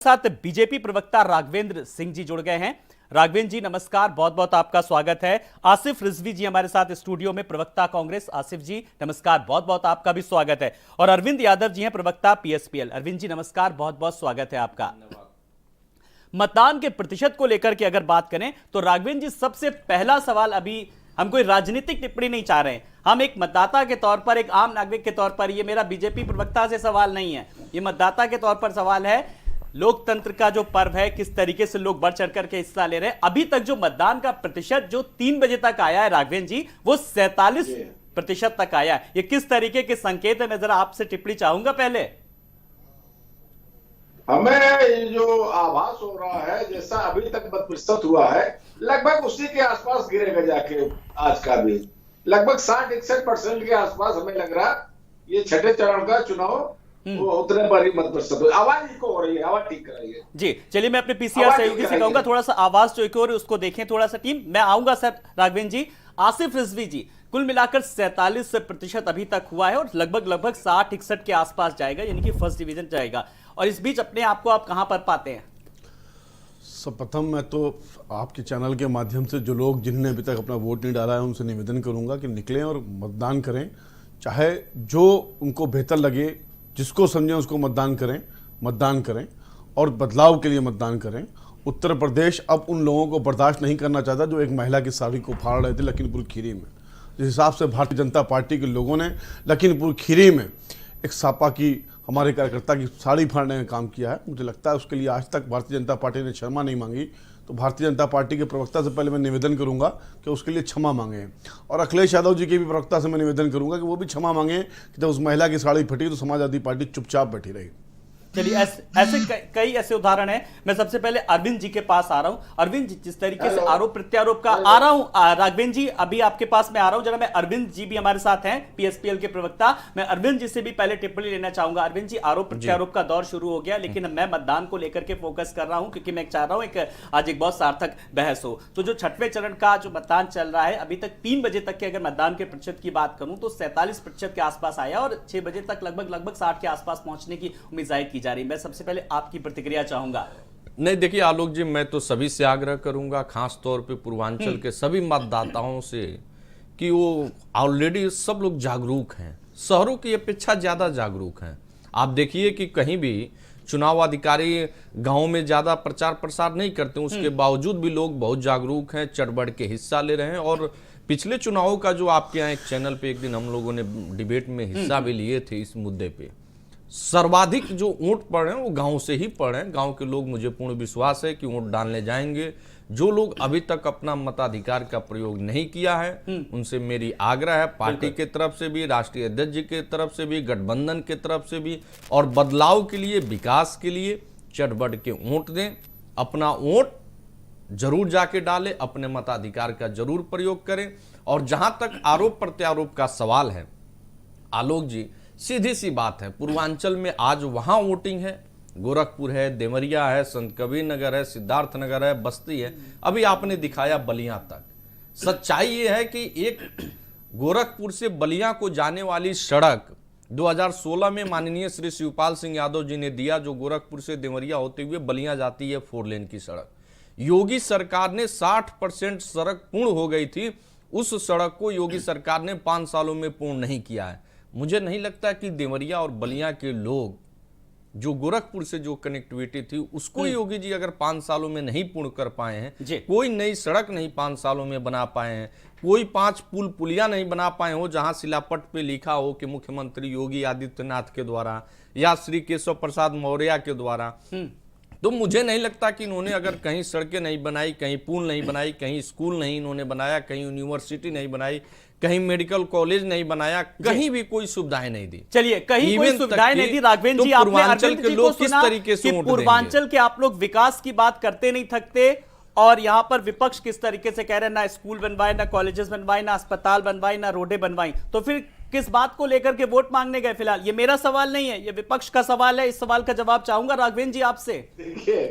साथ बीजेपी प्रवक्ता राघवेंद्र सिंह जी जुड़ गए हैं। राघवेंद्र जी नमस्कार, बहुत बहुत आपका स्वागत है। आसिफ रिजवी जी हमारे साथ स्टूडियो में, प्रवक्ता कांग्रेस। आसिफ जी नमस्कार, बहुत बहुत आपका भी स्वागत है। और अरविंद यादव जी हैं, प्रवक्ता पीएसपीएल। अरविंद जी नमस्कार, बहुत बहुत स्वागत है आपका। मतदान के प्रतिशत को लेकर के अगर बात करें तो राघवेंद्र जी, सबसे पहला सवाल, अभी हम कोई राजनीतिक टिप्पणी नहीं चाह रहे हैं, हम एक मतदाता के तौर पर, एक आम नागरिक के तौर पर, ये मेरा बीजेपी प्रवक्ता से सवाल नहीं है, ये मतदाता के तौर पर सवाल है। लोकतंत्र का जो पर्व है, किस तरीके से लोग बढ़ चढ़ करके हिस्सा ले रहे हैं। अभी तक जो मतदान का प्रतिशत जो 3 बजे तक आया है राघवेंद्र जी, वो 47% तक आया है। ये किस तरीके के संकेत है, मैं जरा आपसे टिप्पणी चाहूंगा। पहले हमें जो आभास हो रहा है, जैसा अभी तक मत प्रतिशत हुआ है, लगभग उसी के आसपास गिरेगा जाके। आज का भी लगभग 60-61% के आसपास हमें लग रहा है। ये छठे चरण का चुनाव वो उतने पर ही मत प्रतिशत। आवाज इको हो रही है, आवाज ठीक कराइए जी। चलिए, मैं अपने पीसीआर सहयोगी से कहूंगा थोड़ा सा आवाज जो इको हो रही है उसको देखें थोड़ा सा। टीम मैं आऊंगा सर राघवेंद्र जी। आसिफ रिजवी जी, कुल मिलाकर 47% अभी तक हुआ है और लगभग 60-61 के आसपास जाएगा, यानी कि फर्स्ट डिवीजन जाएगा। और इस बीच अपने आप को आप कहां पर पाते हैं? सर्वप्रथम मैं तो आपके चैनल के माध्यम से जो लोग जिन्होंने अभी तक अपना वोट नहीं डाला है उनसे निवेदन करूंगा कि निकलें और मतदान करें। चाहे जो उनको बेहतर लगे, जिसको समझें उसको मतदान करें और बदलाव के लिए मतदान करें। उत्तर प्रदेश अब उन लोगों को बर्दाश्त नहीं करना चाहता जो एक महिला की साड़ी को फाड़ रहे थे लखीमपुर खीरी में। जिस हिसाब से भारतीय जनता पार्टी के लोगों ने लखीमपुर खीरी में एक सापा की, हमारे कार्यकर्ता की साड़ी फाड़ने का काम किया है, मुझे लगता है उसके लिए आज तक भारतीय जनता पार्टी ने क्षमा नहीं मांगी। तो भारतीय जनता पार्टी के प्रवक्ता से पहले मैं निवेदन करूंगा कि उसके लिए क्षमा मांगे, और अखिलेश यादव जी के भी प्रवक्ता से मैं निवेदन करूंगा कि वो भी क्षमा मांगे कि जब उस महिला की साड़ी फटी तो समाजवादी पार्टी चुपचाप बैठी रही। चलिए, ऐसे कई ऐसे उदाहरण हैं। मैं सबसे पहले अरविंद जी के पास आ रहा हूं। अरविंद जी, जिस तरीके से आरोप प्रत्यारोप का आ रहा हूं, राघवेंद्र जी अभी आपके पास मैं आ रहा हूं जरा। मैं अरविंद जी भी हमारे साथ हैं, पीएसपीएल के प्रवक्ता। मैं अरविंद जी से भी पहले टिप्पणी लेना चाहूंगा। अरविंद जी, आरोप प्रत्यारोप का दौर शुरू हो गया, लेकिन मैं मतदान को लेकर के फोकस कर रहा हूं क्योंकि मैं चाह रहा हूं आज एक बहुत सार्थक बहस हो। तो जो छठवें चरण का जो मतदान चल रहा है, अभी तक 3 बजे तक के अगर मतदान के प्रतिशत की बात करूं तो 47% के आसपास आया और 6 बजे तक लगभग 60 के आसपास पहुंचने की उम्मीद जाहिर की जा रही है। मैं सबसे पहले आपकी प्रतिक्रिया चाहूंगा। नहीं, देखिए आलोक जी, मैं तो सभी से आग्रह करूंगा, खास तौर पे पूर्वांचल के सभी मतदाताओं से, कि वो ऑलरेडी सब लोग जागरूक हैं, शहरों की अपेक्षा ज्यादा जागरूक हैं। आप देखिए कि कहीं भी चुनाव अधिकारी गांव में ज्यादा प्रचार प्रसार नहीं करते, उसके बावजूद भी लोग बहुत जागरूक हैं, चढ़ बढ़ के हिस्सा ले रहे हैं। और पिछले चुनावों का जो आपके यहाँ एक चैनल पे एक दिन हम लोगों ने डिबेट में हिस्सा भी लिए थे, इस मुद्दे पे सर्वाधिक जो वोट पड़ रहे हैं वो गांव से ही पड़ रहे हैं। गांव के लोग, मुझे पूर्ण विश्वास है कि वोट डालने जाएंगे। जो लोग अभी तक अपना मताधिकार का प्रयोग नहीं किया है, उनसे मेरी आग्रह है, पार्टी के तरफ से भी, राष्ट्रीय अध्यक्ष जी के तरफ से भी, गठबंधन के तरफ से भी, और बदलाव के लिए, विकास के लिए चढ़ बढ़ के वोट दें। अपना वोट जरूर जाके डालें, अपने मताधिकार का जरूर प्रयोग करें। और जहां तक आरोप प्रत्यारोप का सवाल है, आलोक जी, सीधी सी बात है, पूर्वांचल में आज वहां वोटिंग है, गोरखपुर है, देवरिया है, संत कबीर नगर है, सिद्धार्थ नगर है, बस्ती है, अभी आपने दिखाया बलिया तक। सच्चाई ये है कि एक गोरखपुर से बलिया को जाने वाली सड़क 2016 में माननीय श्री शिवपाल सिंह यादव जी ने दिया, जो गोरखपुर से देवरिया होते हुए बलिया जाती है 4 लेन की सड़क। योगी सरकार ने 60% सड़क पूर्ण हो गई थी, उस सड़क को योगी सरकार ने 5 सालों में पूर्ण नहीं किया है। मुझे नहीं लगता कि देवरिया और बलिया के लोग, जो गोरखपुर से जो कनेक्टिविटी थी, उसको योगी जी अगर 5 सालों में नहीं पूर्ण कर पाए हैं, कोई नई सड़क नहीं 5 सालों में बना पाए हैं, कोई 5 पुल पुलिया नहीं बना पाए हो जहां शिलापट पे लिखा हो कि मुख्यमंत्री योगी आदित्यनाथ के द्वारा या श्री केशव प्रसाद मौर्य के द्वारा, तो मुझे नहीं लगता कि इन्होंने अगर कहीं सड़कें नहीं बनाई, कहीं पुल नहीं बनाई, कहीं स्कूल नहीं इन्होंने बनाया, कहीं यूनिवर्सिटी नहीं बनाई, कहीं मेडिकल कॉलेज नहीं बनाया, कहीं भी कोई सुविधाएं नहीं दी। चलिए, कहीं कोई सुविधाएं नहीं दी। राघवेंद्र जी, आपने अरविंद जी को सुना कि पूर्वांचल के आप लोग विकास की बात करते नहीं थकते, और यहां पर विपक्ष किस तरीके से कह रहे हैं ना स्कूल बनवाए, ना कॉलेजेस बनवाए, ना अस्पताल बनवाए, ना रोडें बनवाई, तो फिर किस बात को लेकर के वोट मांगने गए? फिलहाल ये मेरा सवाल नहीं है, ये विपक्ष का सवाल है। इस सवाल का जवाब चाहूंगा राघवेंद्र जी आपसे। देखिए,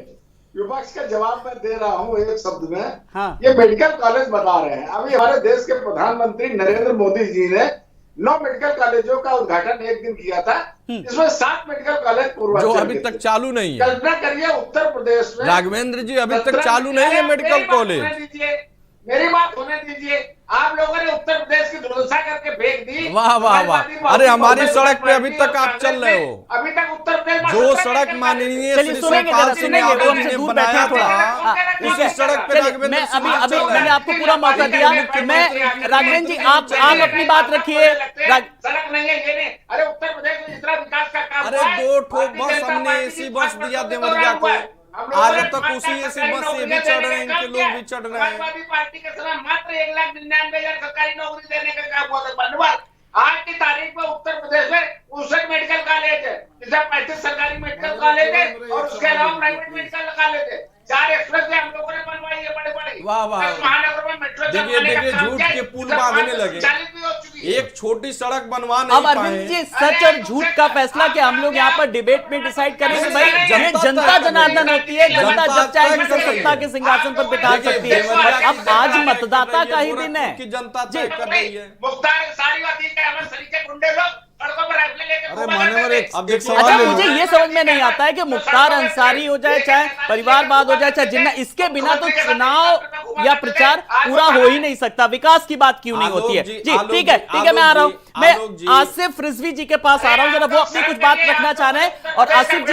विपक्ष का जवाब मैं दे रहा हूं एक शब्द में। हाँ। ये मेडिकल कॉलेज बता रहे हैं। अभी हमारे देश के प्रधानमंत्री नरेंद्र मोदी जी ने 9 मेडिकल कॉलेजों का उद्घाटन एक दिन किया था, इसमें 7 मेडिकल कॉलेज जो पूर्वांचल अभी के तक थे। चालू नहीं है। कल्पना करिए उत्तर प्रदेश में राघवेंद्र जी अभी तक चालू नहीं है मेडिकल कॉलेज। मेरी बात होने दीजिए। आप लोगों ने उत्तर प्रदेश की दुर्दशा करके फेंक दी। वाह वाह वाह, अरे हमारी सड़क पे अभी तक आप चल रहे हो। अभी तक उत्तर प्रदेश जो सड़क माननीय चलिए श्री सुनेंगे शिवपाल जरा, सिंह सुनेंगे, यादव वो जी हमसे ने दूर बैठे बनाया हैं थोड़ा। था, ठीक उसी है, सड़क पे चलिए, राघवेंद्र मैं सिंह अभी चल रहे मैंने हैं। आपको पूरा मौका दिया। मैं राघवेंद्र जी आप अपनी बात रखिए। सड़क नहीं है ये नहीं। अरे उत्तर प्रदेश में जितना विकास का काम अरे हुआ है, 2 ठो भारतीय बस जनता हमने पार्टी एसी की बस 5% दिया तो देवरिया को। हुआ है। हम लोगों आज ने तक उसी एसी सरकारी बस से भी नौकरियां चढ़ देने रहे हैं, का इनके काम लोग किया। भी चढ़ रहे हैं। समाजवादी पार्टी के समय मात्र 1,99,000 सरकारी नौकरी देने का काम हुआ था। धन्यवाद। आज की तारीख में उत्तर प्रदेश में 59 मेडिकल कॉलेज है, जिसमें 35 सरकारी मेडिकल कॉलेज है और उसके अलावा प्राइवेट मेडिकल कॉलेज है। 4 एक्सप्रेस वे हम लोगों ने बनवाई है बड़े बड़े। वाह, वाह, 10 महानगरों में मेट्रो देखिए, बनवाने का देखिए, काम झूठ किया है, के पुल जिसमें बांधने 5 लगे। 40 भी हो चुकी है। एक छोटी सड़क बनवा अब नहीं अरविंद पाए। जी सच और झूठ का फैसला कि हम लोग यहाँ पर डिबेट में डिसाइड करेंगे भाई, ये जनता जनार्दन होती है। जनता जब चाहे जिसे सत्ता के सिंहासन पर बिठा सकती है। और अब आज मतदाता का ही दिन है कि जनता तय कर रही है। मुख्तार सारी बात है हमें सरीके गुंडे लोग सड़कों पर राइफल लेके अरे घूमा मान्यवर करते एक थे। अब एक अच्छा, सवाल ले लो। मुझे ये समझ में नहीं आता है कि मुख्तार अंसारी हो जाए, चाहे परिवारवाद हो जाए, चाहे जिन्ना, इसके बिना तो चुनाव या प्रचार पूरा हो ही नहीं सकता। विकास की बात क्यों नहीं होती है? जी ठीक है, मैं आ रहा हूं। मैं आसिफ रिजवी जी के पास आ रहा हूं, जरा वो अपनी कुछ बात रखना चाह रहे हैं। और आसिफ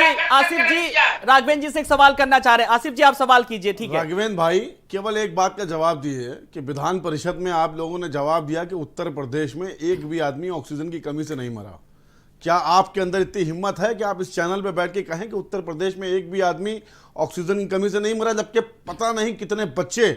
जी राघवेंद्र जी से एक सवाल करना चाह रहे हैं। आसिफ जी आप सवाल कीजिए। ठीक है राघवेंद्र भाई केवल एक बात का जवाब दिए कि विधान परिषद में आप लोगों ने जवाब दिया कि उत्तर प्रदेश में एक भी आदमी ऑक्सीजन की कमी से नहीं मरा। क्या आपके अंदर इतनी हिम्मत है कि आप इस चैनल पे बैठ के कहें कि उत्तर प्रदेश में एक भी आदमी ऑक्सीजन की कमी से नहीं मरा, जबकि पता नहीं कितने बच्चे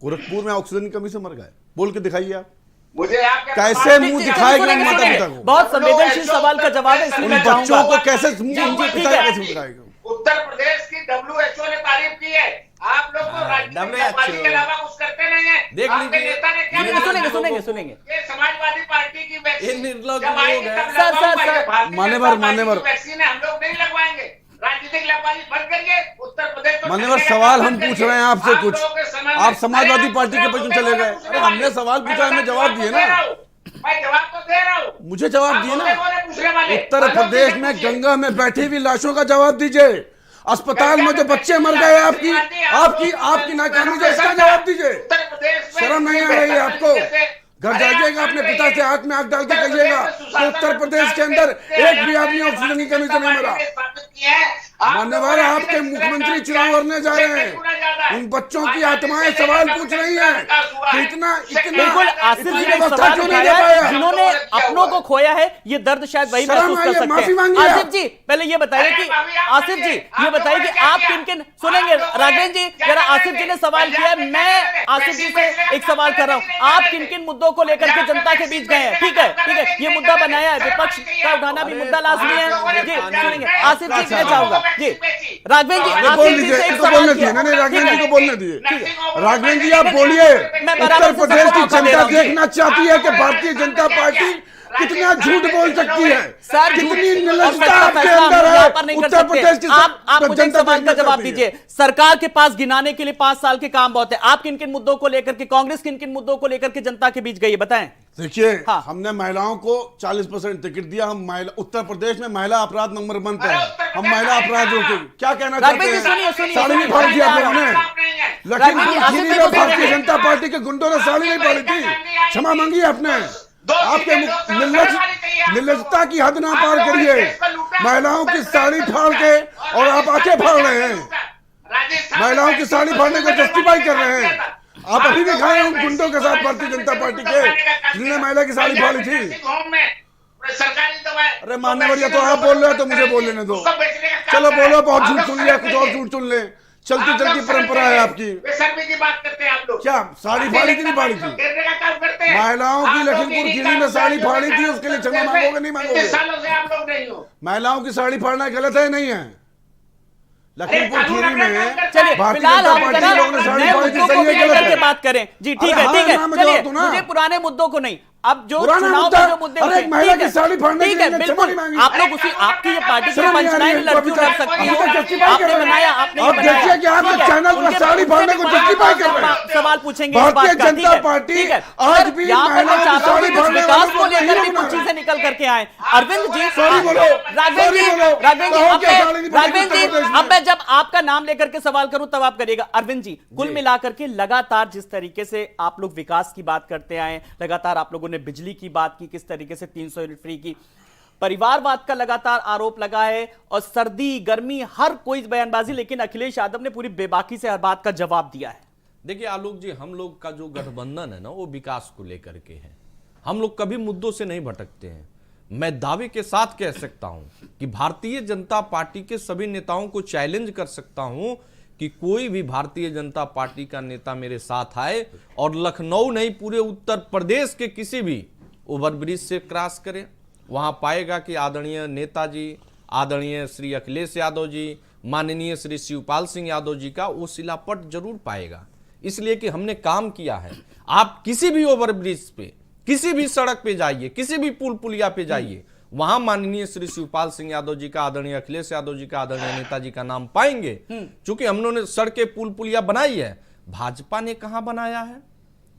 गोरखपुर में ऑक्सीजन की कमी से मर गए? बोल के दिखाइए आप। मुझे आपके कैसे मुंह दिखाएगा सुनेंगे, माता सुनेंगे। पिता को? बहुत संवेदनशील सवाल का जवाब है, इसलिए उन मैं बच्चों चाहूंगा। को कैसे मुंह ठीक पिता है। कैसे दिखाएगा? उत्तर प्रदेश की WHO ने तारीफ की है। आप लोग तो राजनीतिक व्यापारी के अलावा कुछ करते नहीं है। देख आपके लीजिए। नेता ने क्या सुनेंगे। ये समाजवादी पार्टी की ये वैक्सीन निर्लज जब आएगी लोग हैं। तब सर, लगवाऊंगा। सर, ये भारतीय मान्यवर, जनता पार्टी मान्यवर। की वैक्सीन है, हम लोग नहीं लगवाएंगे। राजनीतिक व्यापारी बंद करिए। उत्तर प्रदेश को मान्यवर ठगने का सवाल काम हम बंद पूछ रहे हैं करिए। आपसे आप कुछ। लोगों के समय में- आप समाजवादी अरे पार्टी के आप पर क्यों मुझे चले गए? पूछने अरे वाले। हमने सवाल पूछा, हमें जवाब दिए ना। मैं जवाब तो दे रहा हूँ। मुझे जवाब दिए ना। पूछने वाले उत्तर प्रदेश में गंगा में बैठी हुई लाशों का जवाब दीजिए। अस्पताल में जो बच्चे मर गए आपकी नाकामी से इसका जवाब दीजिए। शर्म नहीं आ रही है आपको? घर जाइएगा, अपने पिता से हाथ में आग डाल के कहिएगा कि उत्तर प्रदेश के अंदर एक भी आदमी ऑक्सीजन की कमी से नहीं मरा। मान्यवर आपके मुख्यमंत्री चुनाव लड़ने जा रहे हैं, उन बच्चों की आत्माएं सवाल पूछ रही हैं कि इतना बिल्कुल आसिफ जी ने एक व्यवस्था सवाल क्यों नहीं उठाया दे है, पाया? जिन्होंने अपनों को खोया है, ये दर्द शायद वही शर्म महसूस कर आइए, सकते माफी हैं। मांगिए आसिफ आप। जी पहले ये बताइए कि आसिफ जी ये बताइए कि आप किन किन सुनेंगे। राघवेंद्र जी जरा आसिफ जी ने सवाल किया है, मैं आसिफ जी से एक सवाल कर रहा हूं। आप किन किन मुद्दों को लेकर के जनता के बीच गए हैं? ठीक है, ये मुद्दा बनाया है, विपक्ष का उठाना भी मुद्दा लाजमी है। जी सुनेंगे आसिफ जी, मैं चाहूंगा जी राघवेंद्र जी बोल आसिफ जी दीजिए, से एक इनको सवाल बोलने किया। दिए। नहीं, राघवेंद्र जी को बोलने दिए। ठीक है। राघवेंद्र जी आप बोलिए। मैं बराबर उत्तर से प्रदेश की सबको दे जनता रहा हूं। देखना चाहती है कि भारतीय जनता पार्टी कितना झूठ बोल सकती है, सर कितनी और निर्लजता सच का आपके फैसला हम अंदर यहाँ है। पर नहीं कर उत्तर प्रदेश सकते। की आप मुझे एक जनता सवाल का देखना जवाब चाहती है। दीजिए। सरकार के पास गिनाने के लिए 5 साल के काम बहुत है। आप किन किन मुद्दों को लेकर के, कांग्रेस किन किन मुद्दों को लेकर के जनता के बीच गई है, बताएं। देखिए हाँ। हमने महिलाओं को 40% टिकट दिया। हम महिला उत्तर प्रदेश में महिला अपराध नंबर 1 पे है। हम महिला अपराध रोके। क्या कहना चाहते राघवेंद्र जी, हैं? सुनिए, साड़ी नहीं फाड़ी थी आप लोगों ने। लखीमपुर खीरी में भारतीय जनता पार्टी के गुंडों ने साड़ी नहीं फाड़ी थी। क्षमा मांगिए आपने। आपके निर्लजता की हद ना पार करिए। महिलाओं की साड़ी फाड़ के और आप आंखें फाड़ रहे हैं। महिलाओं की साड़ी फाड़ने को जस्टिफाई कर रहे हैं। आप अभी भी खड़े हैं उन गुंडों के साथ भारतीय जनता पार्टी के, जिन्होंने महिला की साड़ी फाड़ी थी। अरे मान्यवर, या तो आप बोल रहे हो तो मुझे बोल लेने दो। चलो बोलो, बहुत झूठ सुन लिया, कुछ और झूठ सुन ले। चलती चलती परंपरा है आपकी। की बात करते हैं आप लोग। क्या साड़ी फाड़ी थी नहीं फाड़ी थी? गिरने का काम करते हैं। महिलाओं की आप लोग लखीमपुर यही खीरी काम में साड़ी करते फाड़ी थी, हैं। उसके लिए क्षमा मांगोगे नहीं मांगोगे? इतने सालों से आप लोग नहीं हो। महिलाओं की साड़ी फाड़ना गलत है नहीं है? लखीमपुर खीरी में चलिए भारतीय फिलहाल जनता हम पार्टी जरा के लोगों ने साड़ी नए फाड़ी थी, मुद्दों को सही है लेकर गलत के है? बात करें। जी ठीक अरे है, हाँ, ठीक है, हाँ, मैं चलिए जवाब दूं ना। मुझे पुराने मुद्दों को नहीं, अब जो पुराना चुनाव मुद्दा, में जो मुद्दे अरे उठे, एक महिला ठीक है, की साड़ी फाड़ने ठीक के है, लिए बिल्कुल क्षमा नहीं मांगी। आप लोग उसी आपकी ये पार्टी की शर्म नहीं आ रही पंचनाइन है, लड़कियों अभी लड़ तक सकती अभी हो। तक justify कर आपने रहे हैं। बनाया, आपने आप बनाया। देखिए कि आपके ठीक है, चैनल पर उनके साड़ी उनके फाड़ने को भी justify कर रहे हैं। सवाल सवाल पूछेंगे इस भारतीय बात का, ठीक जनता है, पार्टी ठीक है। आज सर, भी यहाँ पर मैं महिलाओं चाहता हूँ कि की कुछ साड़ी विकास भरने को वालों लेकर भी को कुछ चीजें निकल करके आए। अरविंद जी, सॉरी बोलो, राघवेंद्र जी, सॉरी बोलो, राघवेंद्र जी, कहो अब क्या मैं- साड़ी नहीं राघवेंद्र जी, उत्तर प्रदेश में? अब मैं जब आपका नाम लेकर के सवाल करूं तब आप करिएगा। अरविंद जी, कुल मिलाकर के लगातार जिस तरीके से आप लोग विकास की बात करते आए, लगातार आप लोगों ने बिजली की बात की, किस तरीके से 300 यूनिट फ्री की, परिवारवाद का लगातार आरोप लगा है, और सर्दी गर्मी हर कोई बयानबाजी, लेकिन अखिलेश यादव ने पूरी बेबाकी से हर बात का जवाब दिया है। देखिए आलोक जी, हम लोग का जो गठबंधन है ना, वो विकास को लेकर के है। हम लोग कभी मुद्दों से नहीं भटकते हैं। मैं दावे के साथ कह सकता हूं कि भारतीय जनता पार्टी के सभी नेताओं को चैलेंज कर सकता हूं कि कोई भी भारतीय जनता पार्टी का नेता मेरे साथ आए और लखनऊ नहीं, पूरे उत्तर प्रदेश के किसी भी ओवरब्रिज से क्रॉस करे, वहां पाएगा कि आदरणीय नेताजी, आदरणीय श्री अखिलेश यादव जी, माननीय श्री शिवपाल सिंह यादव जी का वो शिलापट जरूर पाएगा। इसलिए कि हमने काम किया है। आप किसी भी ओवरब्रिज पे, किसी भी सड़क पे जाइए, किसी भी पुल पुलिया पे जाइए, वहां माननीय श्री शिवपाल सिंह यादव जी का, आदरणीय अखिलेश यादव जी का, आदरणीय नेताजी का नाम पाएंगे। क्योंकि हम लोगों ने सड़कें पुल पुलिया बनाई है। भाजपा ने कहां बनाया है?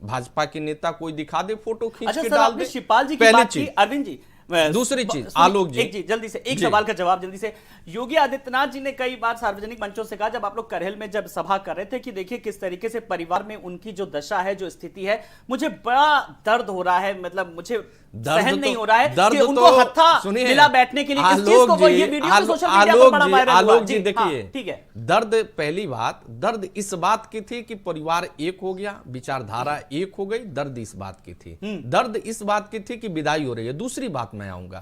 भाजपा के नेता कोई दिखा दे फोटो खींच अच्छा के सर, डाल आपने दे। शिवपाल जी की पहली बात की, चीज। अरविंद जी दूसरी चीज, सुनिए, आलोक जी, एक जी जल्दी से एक जी। सवाल का जवाब जल्दी से। योगी आदित्यनाथ जी ने कई बार सार्वजनिक मंचों से कहा, जब आप लोग करेल में जब सभा कर रहे थे, कि देखिए किस तरीके से परिवार में उनकी जो दशा है, जो स्थिति है, मुझे बड़ा दर्द हो रहा है, मतलब मुझे सहन नहीं हो रहा है कि उनको हत्था मिला बैठने के लिए। इस चीज को वो ये वीडियो तो सोशल मीडिया पर बड़ा वायरल हुआ। आलोक जी हाँ, देखिए, ठीक है, दर्द, पहली बात, दर्द इस बात की थी कि परिवार एक हो गया, विचारधारा एक हो गई। दर्द इस बात की थी, दर्द इस बात की थी कि विदाई हो रही है। दूसरी बात मैं आऊंगा,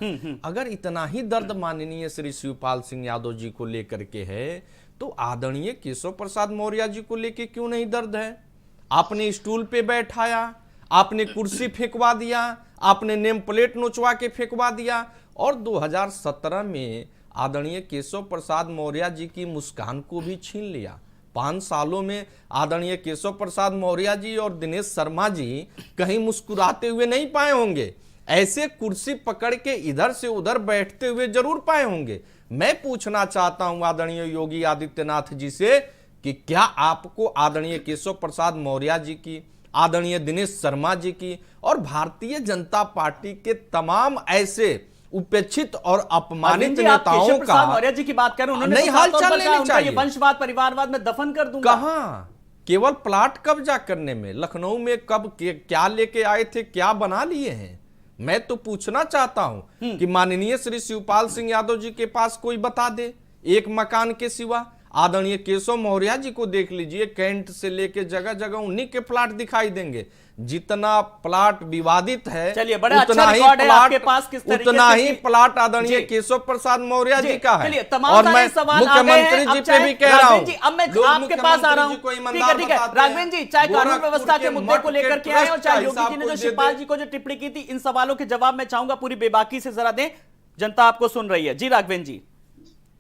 अगर इतना ही दर्द माननीय श्री शिवपाल सिंह यादव जी को लेकर के है, तो आदरणीय केशव प्रसाद मौर्य जी को लेकर क्यों नहीं दर्द है? आपने स्टूल पे बैठाया, आपने कुर्सी फेंकवा दिया, आपने नेम प्लेट नोचवा के फेंकवा दिया, और 2017 में आदरणीय केशव प्रसाद मौर्य जी की मुस्कान को भी छीन लिया। 5 सालों में आदरणीय केशव प्रसाद मौर्य जी और दिनेश शर्मा जी कहीं मुस्कुराते हुए नहीं पाए होंगे। ऐसे कुर्सी पकड़ के इधर से उधर बैठते हुए जरूर पाए होंगे। मैं पूछना चाहता हूं आदरणीय योगी आदित्यनाथ जी से कि क्या आपको आदरणीय केशव प्रसाद मौर्य जी की, आदरणीय दिनेश शर्मा जी की और भारतीय जनता पार्टी के तमाम ऐसे उपेक्षित और अपमानित नेताओं का मौर्य जी की बात करें, उन्होंने नहीं तो हाल साफ तौर चाल पर कहा, लेनी उनका ये चाहिए। वंशवाद परिवारवाद में दफन कर दूंगा। कहां? केवल प्लाट कब्जा करने में, लखनऊ में कब क्या लेके आए थे, क्या बना लिए हैं? मैं तो पूछना चाहता हूं कि माननीय श्री शिवपाल सिंह यादव जी के पास कोई बता दे एक मकान के सिवा। आदरणीय केशव मौर्य जी को देख लीजिए, कैंट से लेके जगह जगह उन्हीं के प्लाट दिखाई देंगे। जितना प्लाट विवादित है, चलिए, बड़ा अच्छा रिकॉर्ड है आपके पास, किस तरीके उतना से ही प्लाट आदरणीय केशव प्रसाद मौर्य जी का है। चलिए, तमाम और सारे मैं सवाल आ गए हैं। मुख्यमंत्री जी अब पे भी कह रहा राघवेंद्र हूं, जी, अब मैं लोग आपके पास आ रहा हूं। मुख्यमंत्री जी को ठीक है, ठीक है, ईमानदार राघवेंद्र जी, चाहे कानून गोरखपुर व्यवस्था के के मुद्दे को मठ लेकर के के आए और ट्रस्ट चाहे का योगी जी हिसाब ने कोई जो दे शिवपाल दे। जी को जो टिप्पणी की थी, इन सवालों के जवाब मैं चाहूंगा पूरी बेबाकी से जरा दें, जनता आपको सुन रही है। जी राघवेंद्र जी।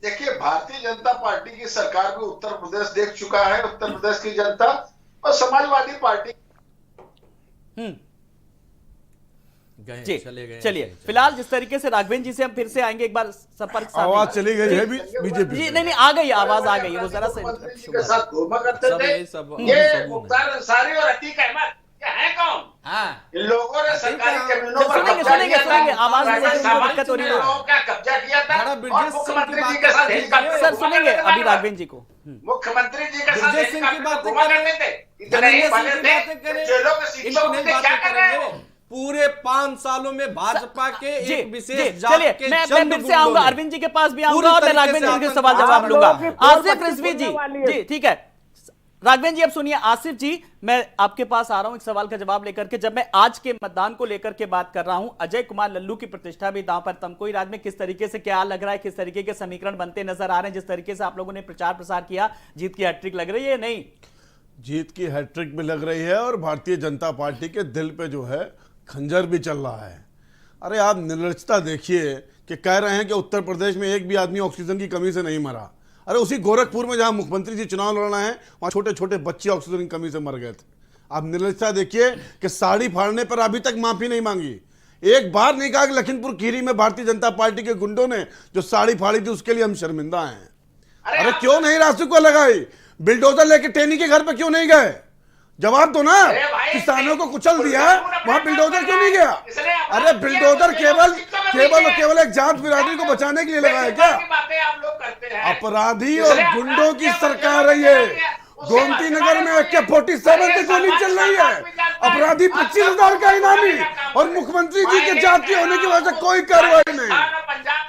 देखिए, भारतीय जनता पार्टी की सरकार भी उत्तर प्रदेश देख चुका है, उत्तर प्रदेश की जनता, और समाजवादी पार्टी जी चलिए, फिलहाल जिस तरीके से राघवेंद्र जी से हम फिर से आएंगे, एक बार संपर्क आवाज चली गई है बीजेपी जी, नहीं आ गई, आवाज आ गई, वो जरा से मुख्यमंत्री जी के साथ घूमा करते सब थे। यही सब ये मुख्तार अंसारी और अतीक अहमद ये है कौन? इन लोगों ने सरकारी जमीनों पर सुनेंगे, कब्जा सुनेंगे, किया सुनेंगे, था, आवाज में प्राइवेट कोई दिक्कत हो रही है। लोगों का कब्जा किया था, बड़ा और ब्रजेश सिंह की मुख्यमंत्री बात जी के साथ करते हेलीकॉप्टर सर में घूमा सुनेंगे करते थे अभी आप। राघवेंद्र जी को। मुख्यमंत्री जी के साथ ब्रजेश सिंह की हेलीकॉप्टर में बातें घूमा करें, करते थे। इतने ही धर्मेंद्र भले सिंह की थे बातें करें, कि जेलों में शिक्षा इनको होती नहीं थी, क्या बातें कर रहे हो? करेंगे। पूरे 5 सालों में भाजपा के जी, एक विशेष जी, जात चलिए, के मैं चंद फिर से आऊंगा, गुंडों ने अरविंद जी के पास भी पूरी आऊंगा और मैं तरीके राघवेंद्र से जी के सवाल आतंक- जवाब आप लूंगा। लोगों की पोल आसिफ पट्टी रिजवी जी, खुलने वाली है। जी ठीक है, राघवेंद्र जी अब सुनिए। आसिफ जी, मैं आपके पास आ रहा हूं एक सवाल का जवाब लेकर के। जब मैं आज के मतदान को लेकर के बात कर रहा हूं, अजय कुमार लल्लू की प्रतिष्ठा भी दांव पर तमकोई राज में किस तरीके से क्या लग रहा है, किस तरीके के समीकरण बनते नजर आ रहे हैं, जिस तरीके से आप लोगों ने प्रचार प्रसार किया, जीत की हैट्रिक लग रही है? नहीं, जीत की हैट्रिक भी लग रही है और भारतीय जनता पार्टी के दिल पे जो है खंजर भी चल रहा है। अरे आप निर्लजता देखिए कि कह रहे हैं कि उत्तर प्रदेश में एक भी आदमी ऑक्सीजन की कमी से नहीं मरा। अरे उसी गोरखपुर में जहां मुख्यमंत्री जी चुनाव लड़ना है, वहां छोटे छोटे बच्चे ऑक्सीजन की कमी से मर गए थे। आप निर्लजता देखिए कि साड़ी फाड़ने पर अभी तक माफी नहीं मांगी। एक बार नहीं कहा कि लखीमपुर खीरी में भारतीय जनता पार्टी के गुंडों ने जो साड़ी फाड़ी थी उसके लिए हम शर्मिंदा हैं। अरे क्यों नहीं रासुका लगाई? बिल्डोजर लेके टेनी के घर पे क्यों नहीं गए? जवाब दो ना। अरे भाई, किसानों को कुचल दिया, अपना वहां बिल्डोजर क्यों नहीं गया? इसने अपना अरे बिल्डोजर किया, केवल सिस्टम में केवल नहीं केवल एक जात बिरादरी को बचाने के लिए लगाया क्या? की बातें आप लोग करते हैं। अपराधी और इसने अपना गुंडों की किया, सरकार मतलब है ये। किया, उससे गोमती नगर में हमारे AK-47 की गोली चल रही है, अपराधी 25,000 का इनामी, और मुख्यमंत्री जी के जाति होने की वजह से कोई कार्रवाई नहीं।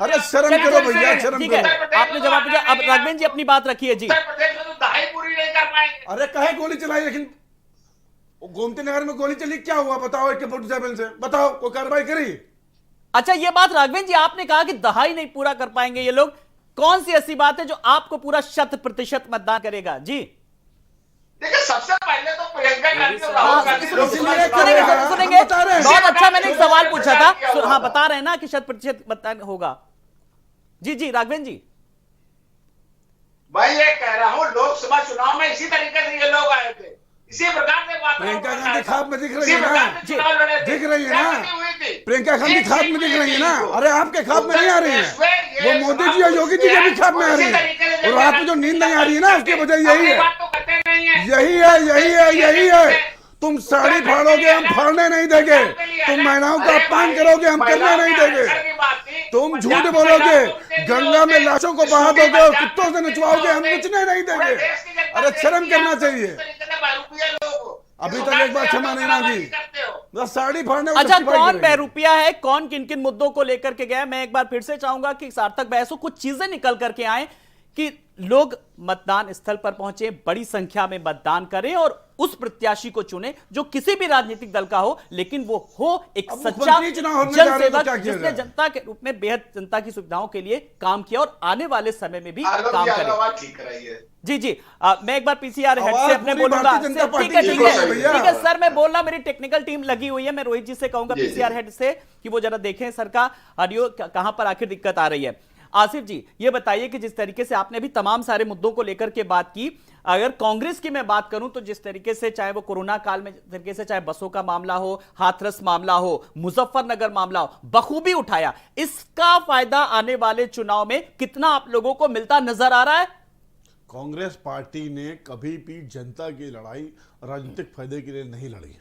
अरे शर्म करो भैया, शर्म ठीक है, करो। आपने जवाब दिया। अब राघवेंद्र जी अपनी बात रखिए जी। उत्तर प्रदेश में तो दहाई पूरी नहीं कर पाएंगे। अरे कहे गोली चलाई, लेकिन गोमती नगर में गोली चली, क्या हुआ बताओ? AK-47 से बताओ, कोई कार्रवाई करी? अच्छा, ये बात राघवेंद्र जी आपने कहा कि दहाई नहीं पूरा कर पाएंगे ये लोग, कौन सी ऐसी बात है जो आपको पूरा 100% मतदान करेगा जी? देखिए, सबसे पहले तो प्रियंका गांधी और हाँ, राहुल गांधी सुनेंगे। बहुत अच्छा, मैंने एक सवाल पूछा था। हाँ, बता रहे हैं ना कि 100% मतदान होगा। जी जी राघवेंद्र जी। भाई ये कह रहा हूँ, लोकसभा चुनाव में इसी तरीके से ये लोग आए थे, इसी प्रकार से बात प्रियंका गांधी खाप में दिख रही है ना, दिख रही है ना, प्रियंका गांधी खाप में दिख रही है ना। अरे आपके खाप में नहीं आ रही है, वो मोदी जी और योगी जी के भी खाप में आ रही है। और आपको जो नींद नहीं आ रही है ना, उसकी वजह यही है, यही है, यही है, यही है। तुम साड़ी फाड़ोगे, हम फाड़ने नहीं देंगे। तुम महिलाओं का अपमान करोगे, हम करने नहीं देंगे। तुम झूठ बोलोगे, गंगा में लाशों को बहा दोगे और कुत्तों से नचवाओगे, हम नचने नहीं देंगे। अरे शर्म करना चाहिए। अभी तक एक बार क्षमा नहीं मांगी, बस साड़ी फाड़ने। अच्छा, कौन बहरूपिया है, कौन किन किन मुद्दों को लेकर के गया? मैं एक बार फिर से चाहूंगा कि सार्थक बहस हो, कुछ चीजें निकल करके आए कि लोग मतदान स्थल पर पहुंचे, बड़ी संख्या में मतदान करें और उस प्रत्याशी को चुने जो किसी भी राजनीतिक दल का हो, लेकिन वो हो एक सच्चा जनसेवक जिसने जनता के रूप में बेहद जनता की सुविधाओं के लिए काम किया और आने वाले समय में भी काम करे। ठीक रही है। जी जी, मैं एक बार पीसीआर हेड से अपने बोलूंगा। ठीक है, ठीक है, ठीक है सर, मैं बोलना, मेरी टेक्निकल टीम लगी हुई है। मैं रोहित जी से कहूंगा पीसीआर हेड से कि वो जरा देखें सर का ऑडियो कहां पर आखिर दिक्कत आ रही है। आसिफ जी, ये बताइए कि जिस तरीके से आपने भी तमाम सारे मुद्दों को लेकर के बात की, अगर कांग्रेस की मैं बात करूं तो जिस तरीके से, चाहे वो कोरोना काल में जिस तरीके से, चाहे बसों का मामला हो, हाथरस मामला हो, मुजफ्फरनगर मामला हो, बखूबी उठाया। इसका फायदा आने वाले चुनाव में कितना आप लोगों को मिलता नजर आ रहा है? कांग्रेस पार्टी ने कभी भी जनता की लड़ाई राजनीतिक फायदे के लिए नहीं लड़ी।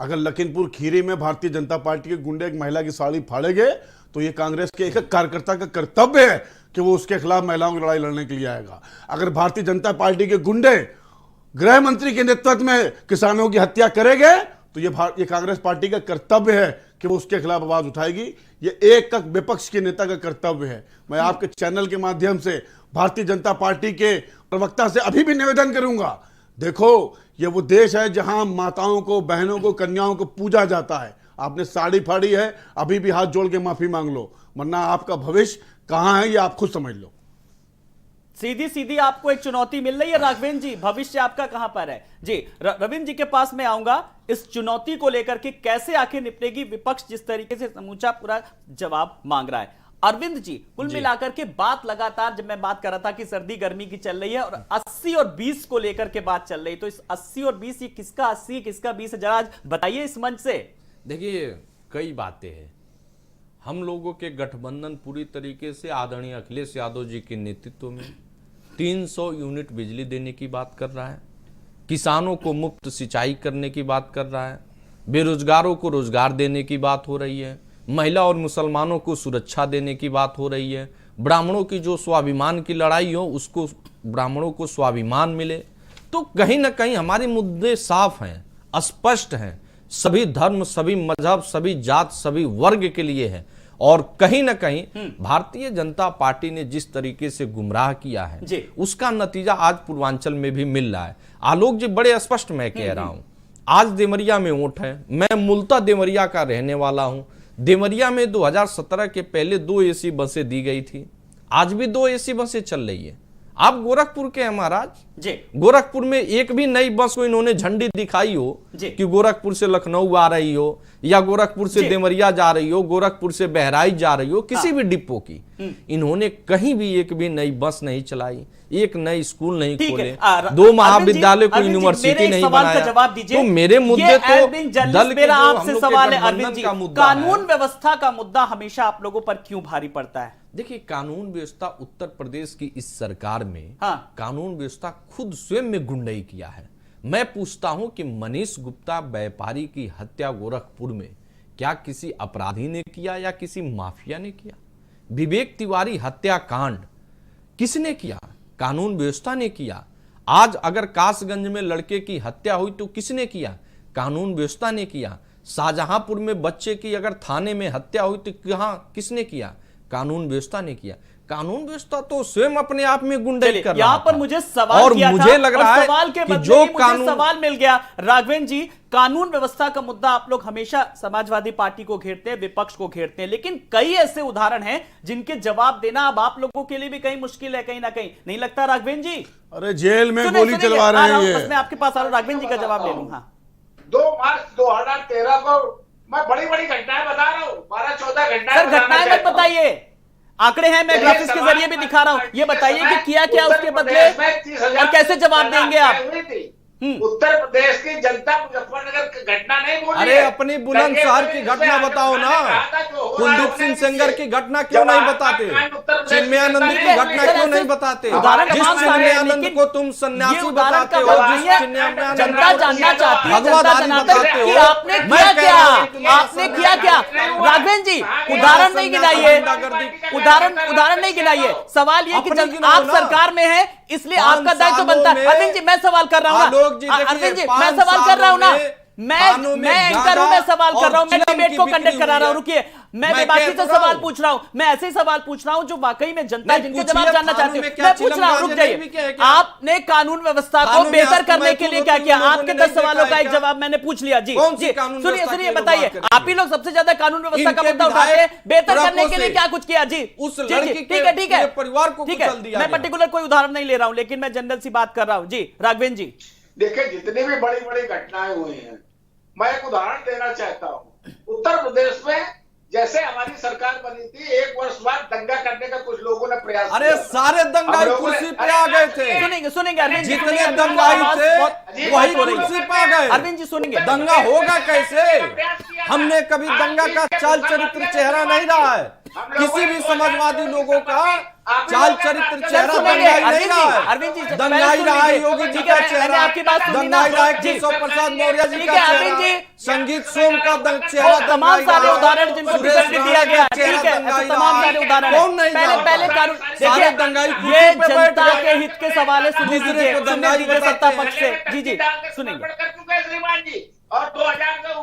अगर लखीमपुर खीरी में भारतीय जनता पार्टी के गुंडे एक महिला की साड़ी फाड़ेंगे तो ये कांग्रेस के एक कार्यकर्ता का कर्तव्य है कि वो उसके खिलाफ महिलाओं की लड़ाई लड़ने के लिए आएगा। अगर भारतीय जनता पार्टी के गुंडे गृह मंत्री के नेतृत्व में किसानों की हत्या करेंगे तो ये कांग्रेस पार्टी का कर्तव्य है कि वो उसके खिलाफ आवाज उठाएगी। ये एक विपक्ष के नेता का कर्तव्य है। मैं आपके चैनल के माध्यम से भारतीय जनता पार्टी के प्रवक्ता से अभी भी निवेदन करूंगा, देखो ये वो देश है जहां माताओं को, बहनों को, कन्याओं को पूजा जाता है। आपने साड़ी फाड़ी है, अभी भी हाथ जोड़ के माफी मांग लो, वरना आपका भविष्य कहां है ये आप खुद समझ लो। सीधी सीधी आपको एक चुनौती मिल रही है राघवेंद्र जी, भविष्य आपका कहां पर है? जी रविंद्र जी के पास मैं आऊंगा, इस चुनौती को लेकर के कैसे आखिर निपटेगी विपक्ष, जिस तरीके से समूचा पूरा जवाब मांग रहा है। अरविंद जी, कुल मिलाकर के बात लगातार, जब मैं बात कर रहा था कि सर्दी गर्मी की चल रही है और 80 और 20 को लेकर के बात चल रही, तो इस 80 और 20, ये किसका 80 किसका 20 है, जरा आज बताइए इस मंच से। देखिए, कई बातें हैं। हम लोगों के गठबंधन पूरी तरीके से आदरणीय अखिलेश यादव जी के नेतृत्व में 300 यूनिट बिजली देने की बात कर रहा है, किसानों को मुफ्त सिंचाई करने की बात कर रहा है, बेरोजगारों को रोजगार देने की बात हो रही है, महिला और मुसलमानों को सुरक्षा देने की बात हो रही है, ब्राह्मणों की जो स्वाभिमान की लड़ाई हो उसको, ब्राह्मणों को स्वाभिमान मिले। तो कहीं ना कहीं हमारे मुद्दे साफ हैं, स्पष्ट हैं, सभी धर्म, सभी मजहब, सभी जात, सभी वर्ग के लिए है। और कहीं ना कहीं भारतीय जनता पार्टी ने जिस तरीके से गुमराह किया है उसका नतीजा आज पूर्वांचल में भी मिल रहा है। आलोक जी, बड़े स्पष्ट मैं कह रहा हूं, आज देवरिया में वोट है, मैं मूलतः देवरिया का रहने वाला हूं। देवरिया में 2017 के पहले 2 एसी बसें दी गई थी, आज भी 2 एसी बसें चल रही है। आप गोरखपुर के हैं महाराज जी, गोरखपुर में एक भी नई बस को इन्होंने झंडी दिखाई हो कि गोरखपुर से लखनऊ आ रही हो या गोरखपुर से देवरिया जा रही हो, गोरखपुर से बहराइच जा रही हो, किसी भी डिपो की इन्होंने कहीं भी एक भी नई बस नहीं चलाई, एक नई स्कूल नहीं खोले, 2 महाविद्यालय को यूनिवर्सिटी नहीं बनाया। जवाब दीजिए, तो मेरे मुद्दे तो दल के, मेरा आपसे सवाल है अरविंद जी, कानून है। व्यवस्था का मुद्दा हमेशा आप लोगों पर क्यों भारी पड़ता है? देखिए, कानून व्यवस्था उत्तर प्रदेश की इस सरकार में कानून व्यवस्था खुद स्वयं में गुंडाई किया है। मैं पूछता हूं कि मनीष गुप्ता व्यापारी की हत्या गोरखपुर में क्या किसी अपराधी ने किया या किसी माफिया ने किया? विवेक तिवारी हत्याकांड किसने किया? कानून व्यवस्था ने किया। आज अगर कासगंज में लड़के की हत्या हुई तो किसने किया? कानून व्यवस्था ने किया। शाहजहांपुर में बच्चे की अगर थाने में हत्या हुई तो कहां किसने किया? कानून व्यवस्था ने किया। कानून व्यवस्था तो स्वयं अपने आप में गुंडाई कर रहा यहाँ पर था। मुझे सवाल और किया मुझे था, लग और रहा है सवाल के कि बदले जो ही मुझे कानून सवाल मिल गया। राघवेंद्र जी, कानून व्यवस्था का मुद्दा आप लोग हमेशा समाजवादी पार्टी को घेरते हैं, विपक्ष को घेरते हैं, लेकिन कई ऐसे उदाहरण हैं जिनके जवाब देना अब आप लोगों के लिए भी कहीं मुश्किल है, कहीं ना कहीं। नहीं लगता राघवेंद्र जी? अरे जेल में सुनिए, गोली सुनिए, चलवा आ रहे रहा हूं, हैं बस ये। मैं आपके पास आ रहा हूं, राघवेंद्र जी का जवाब ले लूंगा। 2 मार्च 2013 को मैं बड़ी बड़ी घटनाएं बता रहा हूँ, 12-14 घटनाएं सर, बताना घटनाएं मत चाहता हूं। बताइए, आंकड़े हैं, मैं ग्राफिक्स के जरिए भी दिखा रहा हूं। ये बताइए कि किया क्या उसके बदले और कैसे जवाब देंगे आप? उत्तर प्रदेश की जनता मुजफ्फरनगर की घटना नहीं बोली। अरे अपनी बुलंदशहर की घटना बताओ ना। कुलदीप सिंह सेंगर की घटना क्यों नहीं बताते? चिन्मयानंद की घटना क्यों नहीं बताते? जिस चिन्मयानंद को तुम सन्यासी बताते हो, जिस चिन्मयानंद जनता जानना चाहती है, जनता भगवत आदि जनार्दन बताते कि हो, आपने मैं किया कह क्या? रहा हूं तुम्हें आपने किया क्या? राघवेंद्र जी, उदाहरण नहीं गिनाइए, उदाहरण नहीं गिनाइए। सवाल ये कि अपनी जब गिनाओ आप ना। सरकार में हैं, इसलिए 5 आपका दायित्व बनता है। सालों अरविंद जी, मैं सवाल कर रहा हूं आलोक जी, ना, देखिए, अरविंद जी, 5 मैं सवाल कर रहा हूं ना, थानों में मैं एंकर हूं, मैं सवाल कर रहा हूं, मैं डिबेट को कंडक्ट करा रहा हूं। रुकिए, मैं बेबाकी से सवाल पूछ रहा हूं, मैं ऐसे ही सवाल पूछ रहा हूं जो वाकई में जनता नहीं, जिनके पूछिए, जवाब जानना थानों चाहती में है। क्या मैं पूछ रहा हूं, चिलम रुक राजे ने भी किया है जाइए। क्या? आपने कानून व्यवस्था को थानों में बेहतर आज करने मैं के लिए तुम क्या लोगों किया? ने आपके नहीं 10 सवालों देखा का है एक क्या? जवाब मैंने पूछ लिया। जी कौन सी जी, कानून सुनिए व्यवस्था सुनिए, की लोग बताइए, बात करेंगे? आप ही लोग सबसे ज्यादा कानून व्यवस्था का इनके मुद्दा उठाते हैं, विधायक बेहतर करने के ट्रकों लिए से क्या कुछ किया? जी उस जी, लड़की जी, के ठीक है, ठीक है, पूरे परिवार को ठीक है, कुचल दिया मैं गया। पर्टिकुलर कोई उदाहरण नहीं ले रहा हूं, लेकिन मैं जनरल सी बात कर रहा हूं। जी राघवेंद्र जी, देखिए, जितनी भी बड़ी बड़ी घटनाएं हुई हैं, मैं एक उदाहरण देना चाहता हूं। उत्तर प्रदेश में जैसे हमारी सरकार बनी थी, 1 वर्ष बाद दंगा करने का कुछ लोगों ने प्रयास अरे किया था। सारे दंगाई हम लोगों ने- कुर्सी पे आ गए थे। सुनेंगे अरविंद जी, जितने सुनेंगे, दंगाई आवाज थे बहुत वही हो रही है। कुर्सी पे आ गए। अरविंद जी सुनेंगे, दंगा होगा कैसे? हमने कभी दंगा का चाल चरित्र चेहरा नहीं रहा है। किसी भी समाजवादी लोगों का चाल चरित्र चेहरा दंगाई नहीं रहा है। अरविंद जी, दंगाई रहा है योगी जी का चेहरा, आपकी बात सुनी ना। दंगाई रहा है जी। केशव प्रसाद मौर्य जी ठीक का है, अरविंद चेहरा, जी। संगीत सोम का चेहरा वो तमाम दंगाई सारे रहा है, उदाहरण जिनको सुरेश टिकट भी दिया राणा गया, का चेहरा ठीक है, दंगाई ऐसे तमाम रहा है। सारे उदाहरण कौन नहीं पहले जानता? पहले कानून सारे देखिए, दंगाई ये कुर्सी पे बैठ जनता गए। के हित के सवाल है, सुनने दूसरे दीजिए, को सुनने दंगाई दीजिए बताते सत्ता हैं। पक्ष से। जी जी सुनेंगे। कर चुके हैं श्रीमान जी, और 2000 से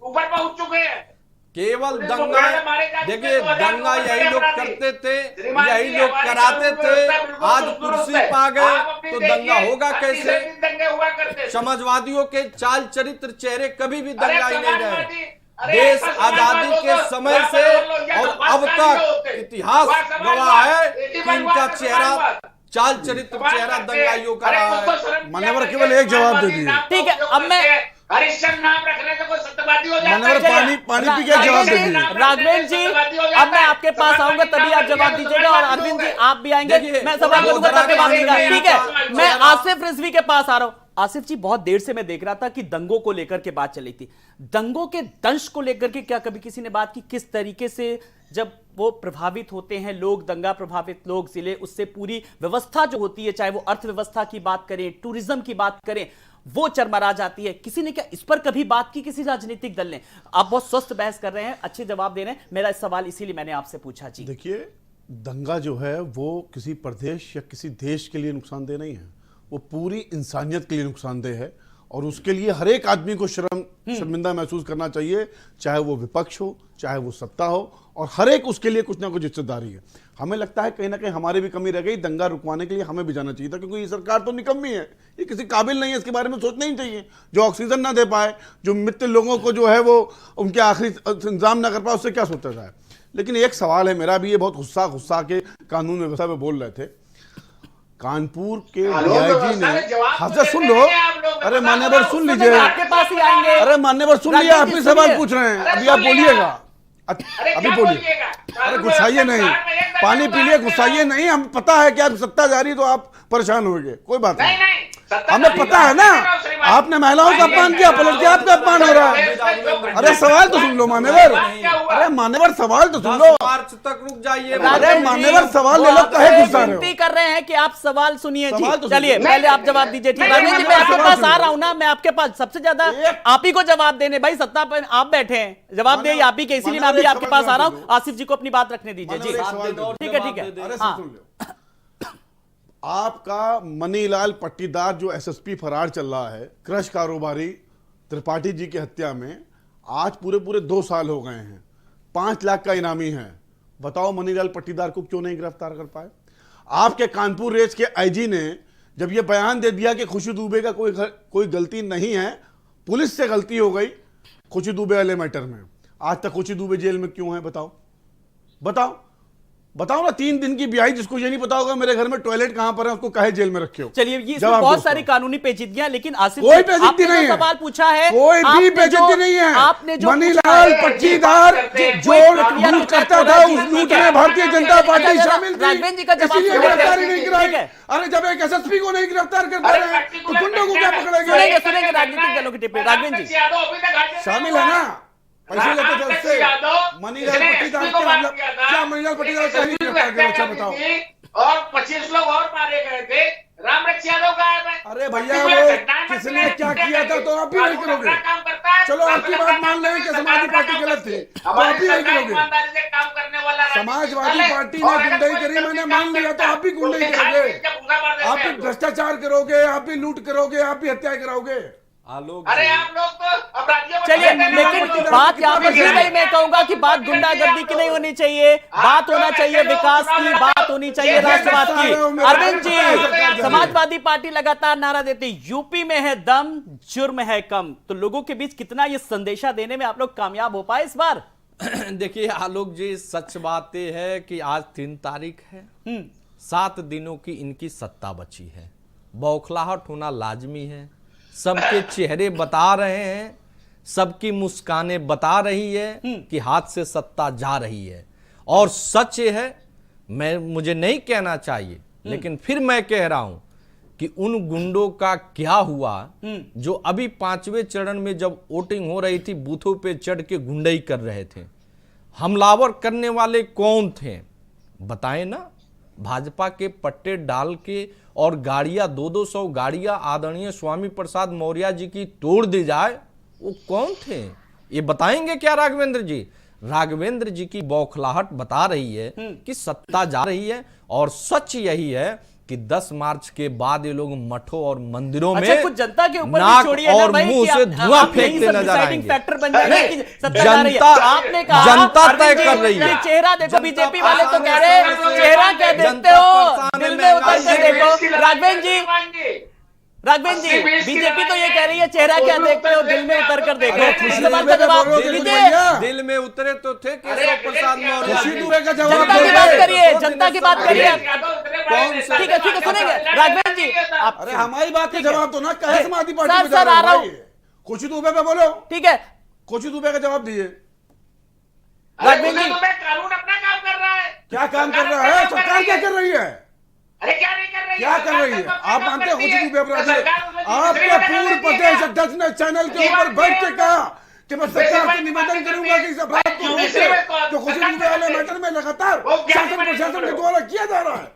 ऊपर पहुंच चुके हैं। केवल पुलिस दंगा, मुख्यालय मारे जा चुके देखिए 2000 दंगा लोग यही लोग बराबरी। करते थे, श्रीमान जी, यही लोग हमारी कराते कानून थे। व्यवस्था बिल्कुल आज दुरुस्त कुर्सी है। पे आ आप गए अपनी तो देखिए, दंगा होगा 38 कैसे? दिन दंगे हुआ करते थे। समाजवादियों के चाल चरित्र चेहरे कभी भी अरे दंगाई नहीं समाजवादी, रहे। अरे देश ऐसा समाजवाद आजादी हो के तो समय वहाँ से पर लोग या और तो अब बादशाह नहीं तक होते। इतिहास वहाँ समाजवाद, गवाह है एटी कि इनका समाजवाद, चेहरा समाजवाद। चाल चरित्र चेहरा दंगाइयों का रहा है। मान्यवर केवल एक जवाब दे दीजिए। ठीक है, अब मैं हरिश्चंद्र नाम रखने से कोई सत्यवादी हो जाता मान्यवर है? पानी पी के जवाब दे दीजिए। राघवेंद्र जी, अब मैं आपके पास आऊंगा तभी आप जवाब दीजिएगा, और अरविंद जी आप भी आएंगे, देखिए, मैं सवाल वो करूंगा तब दरार जवाब देगा। नहीं ठीक है, आता। मैं आसिफ रिजवी के पास आ रहा हूं। आसिफ जी, बहुत देर से मैं देख रहा था कि दंगों को लेकर के बात चली थी, दंगों के दंश को लेकर के क्या कभी किसी ने बात की? किस तरीके से जब वो प्रभावित होते हैं लोग, दंगा प्रभावित लोग, जिले, उससे पूरी व्यवस्था जो होती है, चाहे वो अर्थव्यवस्था की बात करें, टूरिज्म की बात करें, वो चरमरा जाती है। किसी ने क्या इस पर कभी बात की, किसी राजनीतिक दल ने? आप बहुत स्वस्थ बहस कर रहे हैं, अच्छे जवाब दे रहे हैं, मेरा सवाल इसीलिए मैंने आपसे पूछा। जी देखिए, दंगा जो है वो किसी प्रदेश या किसी देश के लिए नुकसानदेह नहीं है, वो पूरी इंसानियत के लिए नुकसानदेह है, और उसके लिए हर एक आदमी को शर्मिंदा महसूस करना चाहिए, चाहे वो विपक्ष हो, चाहे वो सत्ता हो, और हर एक उसके लिए कुछ ना कुछ हिस्सेदारी है। हमें लगता है कहीं ना कहीं हमारी भी कमी रह गई, दंगा रुकवाने के लिए हमें भी जाना चाहिए था, क्योंकि ये सरकार तो निकम्मी है, ये किसी काबिल नहीं है, इसके बारे में सोचना ही चाहिए। जो ऑक्सीजन ना दे पाए, जो मृत लोगों को जो है वो उनके आखिरी इंतजाम ना कर पाए, उससे क्या सोचा जाए। लेकिन एक सवाल है मेरा भी, ये बहुत गुस्सा के कानून व्यवस्था में बोल रहे थे, कानपुर के डीआईजी ने, हाजिर सुन लो, अरे मान्यवर सुन लीजिए, आपके पास ही आएंगे। अरे मान्यवर सुन लिया, आप ही सवाल पूछ रहे हैं, अभी आप बोलिएगा, अभी बोलिए। अरे गुस्साइए नहीं, पानी पी लिए, गुस्साइए नहीं, हम पता है कि आप सत्ता जारी तो आप परेशान होंगे, कोई बात नहीं, हमें पता है ना, आपने महिलाओं का अपमान किया, पलट के आपका अपमान हो रहा है। अरे सवाल तो सुन लो मान्यवर, अरे मान्यवर सवाल तो सुन लो। 10 मार्च तक रुक जाइए। अरे मान्यवर सवाल ले लो, कहे गुस्सा रहे हो? विनती कर रहे हैं कि आप सवाल सुनिए सवाल जी। तो चलिए सुनिए। पहले आप जवाब दीजिए। ठीक है जी, मैं आपके पास आ रहा हूं ना, मैं आपके पास सबसे ज्यादा आप ही को जवाब देने, भाई सत्ता पर आप बैठे हैं, जवाब दे आप ही के, इसीलिए मैं अभी आपके पास आ रहा हूं। आसिफ जी को अपनी बात रखने दीजिए जी। ठीक है ठीक है। अरे हाँ। सुन लो, आपका मनीलाल पट्टीदार जो एसएसपी फरार चल रहा है, क्रश कारोबारी त्रिपाठी जी की हत्या में आज पूरे 2 साल हो गए हैं, 5 लाख का इनामी है। बताओ मनीलाल पट्टीदार को क्यों नहीं गिरफ्तार कर पाए? आपके कानपुर रेंज के आईजी ने जब यह बयान दे दिया कि खुशी दुबे का कोई गलती नहीं है, पुलिस से गलती हो गई खुशी दुबे वाले मैटर में, आज तक खुशी दुबे जेल में क्यों है? बताओ बताओ बताओ ना। 3 दिन की ब्याही, जिसको ये नहीं पता होगा मेरे घर में टॉयलेट कहां पर है, उसको कहे जेल में रखे हो। चलिए, ये इसमें जवाब बहुत दो सारी उसका। कानूनी पेचीदगियां, लेकिन आसिफ कोई जी, पेचीदगी आपने जो नहीं है, सवाल पूछा है, कोई भी आपने पेचीदगी जो- नहीं है। आपने जो मनीलाल पट्टीदार जो लूट करता था, उस लूट में भारतीय जनता पार्टी शामिल थी, राघवेंद्र जी का जवाब इसीलिए सुनिए। गिरफ्तारी नहीं ठीक कराई। है। अरे जब एक एसएसपी को नहीं गिरफ्तार कर पा रहे हैं तो गुंडों को क्या पकड़ेंगे? सुनेंगे राजनीतिक दलों की टिप्पणी। राघवेंद्र जी शामिल है ना, पैसे लेते थे उससे। मनीलाल पट्टीदार क्या मनीलाल पट्टीदार का ही गिरफ्तार करो? अच्छा बताओ। और 25 लोग और मारे गए थे। रामरक्ष यादव गायब है। अरे भैया, वो किसने क्या किया था तो आप भी नहीं करोगे। चलो आपकी बात मान लें कि समाजवादी पार्टी गलत थी, तो आप भी नहीं करोगे। ईमानदारी से काम करने वाला समाजवादी पार्टी ने गुंडाई करी, मैंने मान लिया, तो आप भी गुंडाई करोगे, आप भी भ्रष्टाचार करोगे, आप भी लूट करोगे, आप भी हत्या कराओगे। आलोक अरे जी, आप लोग तो अपराधियों को चलिए, पकड़ने वाले लेकिन लोग- बात यहाँ पर ये नहीं, मैं कहूंगा कि बात गुंडागर्दी की नहीं होनी चाहिए, बात होना चाहिए विकास की, बात होनी चाहिए राष्ट्रवाद की। अरविंद जी, समाजवादी पार्टी लगातार नारा देती, यूपी में है दम, जुर्म है कम, तो लोगों के बीच कितना ये संदेशा देने में आप लोग कामयाब हो पाए इस बार? देखिए आलोक जी, सच बात यह है कि आज 3 तारीख है, 7 दिनों की इनकी सत्ता बची है। बौखलाहट होना लाजमी है, सबके चेहरे बता रहे हैं, सबकी मुस्कानें बता रही है कि हाथ से सत्ता जा रही है। और सच ये है, मुझे नहीं कहना चाहिए, लेकिन फिर मैं कह रहा हूं कि उन गुंडों का क्या हुआ जो अभी 5वें चरण में जब वोटिंग हो रही थी, बूथों पे चढ़ के गुंडई कर रहे थे। हमलावर करने वाले कौन थे बताएं ना? भाजपा के पट्टे डाल के और गाड़ियां 200 गाड़ियां आदरणीय स्वामी प्रसाद मौर्य जी की तोड़ दी जाए, वो कौन थे? ये बताएंगे क्या राघवेंद्र जी? राघवेंद्र जी की बौखलाहट बता रही है कि सत्ता जा रही है। और सच यही है कि 10 मार्च के बाद ये लोग मठों और मंदिरों अच्छा, में कुछ जनता के ऊपर भी नाक छोड़िए ना और भाई मुंह कि से आप- धुआं आप यही फेंकते सब नजर डिसाइडिंग आएंगे। फैक्टर बन जाएगा कि सत्ता जा रही है। जनता- आपने कहा जनता अरविंद तय जी, कर रही है। ये चेहरा देखो, जनता बीजेपी वाले तो कह परेशान रहे है। हैं चेहरा क्या देखते जनता हो, परेशान है, दिल में उतर के महंगाई देखो। राघवेंद्र जी, राघवेंद्र जी, 80-20 की बीजेपी तो ये लड़ाई कह रही है चेहरा क्या देखते हो, दिल में उतर कर देखो। अरे इस सवाल का जवाब दीजिए। दिल में उतरे तो थे केशव प्रसाद मौर्य खुशी जी। दुबे का जवाब जनता की दो। बात करिए, जनता की बात करिए। कौन से- ठीक है सुनेंगे राघवेंद्र जी, आप अरे हमारी बात का जवाब दो ना, कहे समाजवादी पार्टी सर, में जा सर, रहे आ हो रहा भाई? खुशी दुबे पे बोलो, ठीक है खुशी दुबे का जवाब दीजिए। राघवेंद्र जी, कानून अपना काम कर रहा है। क्या काम कर रहा है? सरकार क्या कर रही है? अरे क्या नहीं कर रही? क्या कर रही है? आप मानते हैं खुशी दुबे अपराधी है? आपके पूर्व प्रदेश अध्यक्ष ने चैनल के ऊपर बैठ के कहा कि मैं सरकार से निवेदन करूंगा कि इस अपराध को रोके, जो खुशी दुबे वाले मैटर में लगातार शासन प्रशासन के द्वारा किया जा रहा है,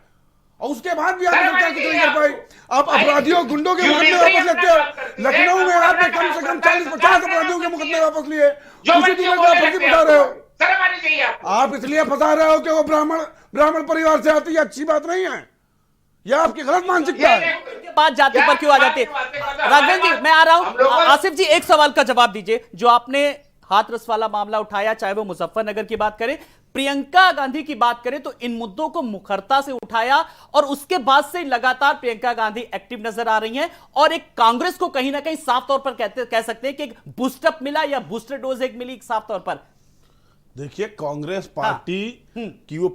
और उसके बाद भी आपने सरकार कुछ नहीं कर पाई। आप अपराधियों गुंडों के मुकदमे वापस लेते हो। लखनऊ में आपने कम से कम 40-50 अपराधियों के मुकदमे वापस लिए, खुशी दुबे को आप फर्जी बता रहे हो। शर्म आनी चाहिए आपको। आप इसलिए फंसा रहे हो कि वो ब्राह्मण परिवार से आती है, अच्छी बात नहीं है, यह आपकी गलत मानसिकता है। बात जाति पर क्यों आ जाती है? राघवेंद्र जी, मैं आ रहा हूं। आसिफ जी, एक सवाल का जवाब दीजिए। जो आपने हाथरस वाला मामला उठाया, चाहे वो मुजफ्फरनगर की बात करें, प्रियंका गांधी की बात करें, तो इन मुद्दों को मुखरता से उठाया और उसके बाद से लगातार प्रियंका गांधी एक्टिव नजर आ रही हैं और एक कांग्रेस को कहीं ना कहीं साफ तौर पर कह सकते हैं कि एक बूस्टअप मिला या बूस्टर डोज एक मिली साफ तौर पर। देखिए, कांग्रेस पार्टी की वो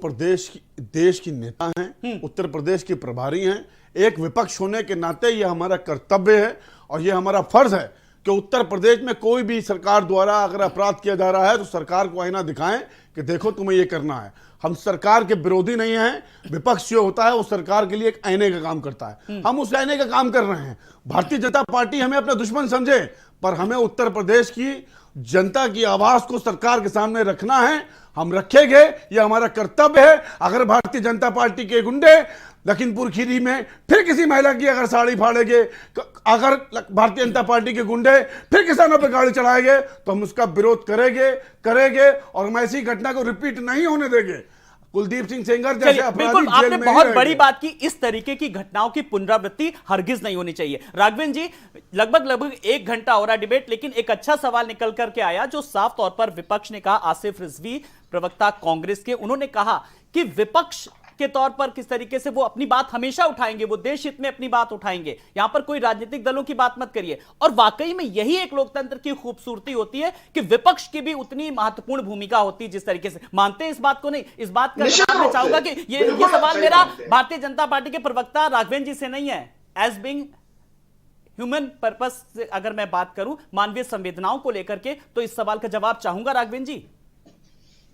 देश की नेता हैं, उत्तर प्रदेश की प्रभारी हैं। एक विपक्ष होने के नाते यह हमारा कर्तव्य है और यह हमारा फर्ज है कि उत्तर प्रदेश में कोई भी सरकार द्वारा अगर अपराध किया जा रहा है तो सरकार को आईना दिखाएं कि देखो तुम्हें ये करना है। हम सरकार के विरोधी नहीं हैं। विपक्ष जो होता है वो सरकार के लिए एक आईने का काम करता है। हम उस आईने का काम कर रहे हैं। भारतीय जनता पार्टी हमें अपना दुश्मन समझे, पर हमें उत्तर प्रदेश की जनता की आवाज को सरकार के सामने रखना है। हम रखेंगे, ये हमारा कर्तव्य है। अगर भारतीय जनता पार्टी के गुंडे लखीमपुर खीरी में फिर किसी महिला की अगर साड़ी फाड़ेंगे, अगर भारतीय जनता पार्टी के गुंडे फिर किसानों पर गाड़ी चढ़ाएंगे, तो हम उसका विरोध करेंगे और हम ऐसी घटना को रिपीट नहीं होने देंगे। कुलदीप सिंह सेंगर जैसे अपराधी बिल्कुल, जेल आपने में ही बहुत रहेंगे। बड़ी बात की। इस तरीके की घटनाओं की पुनरावृत्ति हरगिज नहीं होनी चाहिए। राघवेंद्र जी, लगभग 1 घंटा हो रहा डिबेट, लेकिन एक अच्छा सवाल निकल करके आया जो साफ तौर पर विपक्ष ने कहा। आसिफ रिजवी, प्रवक्ता कांग्रेस के, उन्होंने कहा कि विपक्ष के तौर पर किस तरीके से वो अपनी बात हमेशा उठाएंगे, वो देश हित में अपनी बात उठाएंगे, यहां पर कोई राजनीतिक दलों की बात मत करिए। और वाकई में यही एक लोकतंत्र की खूबसूरती होती है कि विपक्ष की भी उतनी महत्वपूर्ण भूमिका होती है। जिस तरीके से मानते हैं इस बात को? नहीं, इस बात का जवाब मैं चाहूंगा कि ये सवाल मेरा भारतीय जनता पार्टी के प्रवक्ता राघवेंद्र जी से नहीं है। एज बिंग ह्यूमन पर्पस से अगर मैं बात करूं, मानवीय संवेदनाओं को लेकर के, तो इस सवाल का जवाब चाहूंगा राघवेंद्र जी।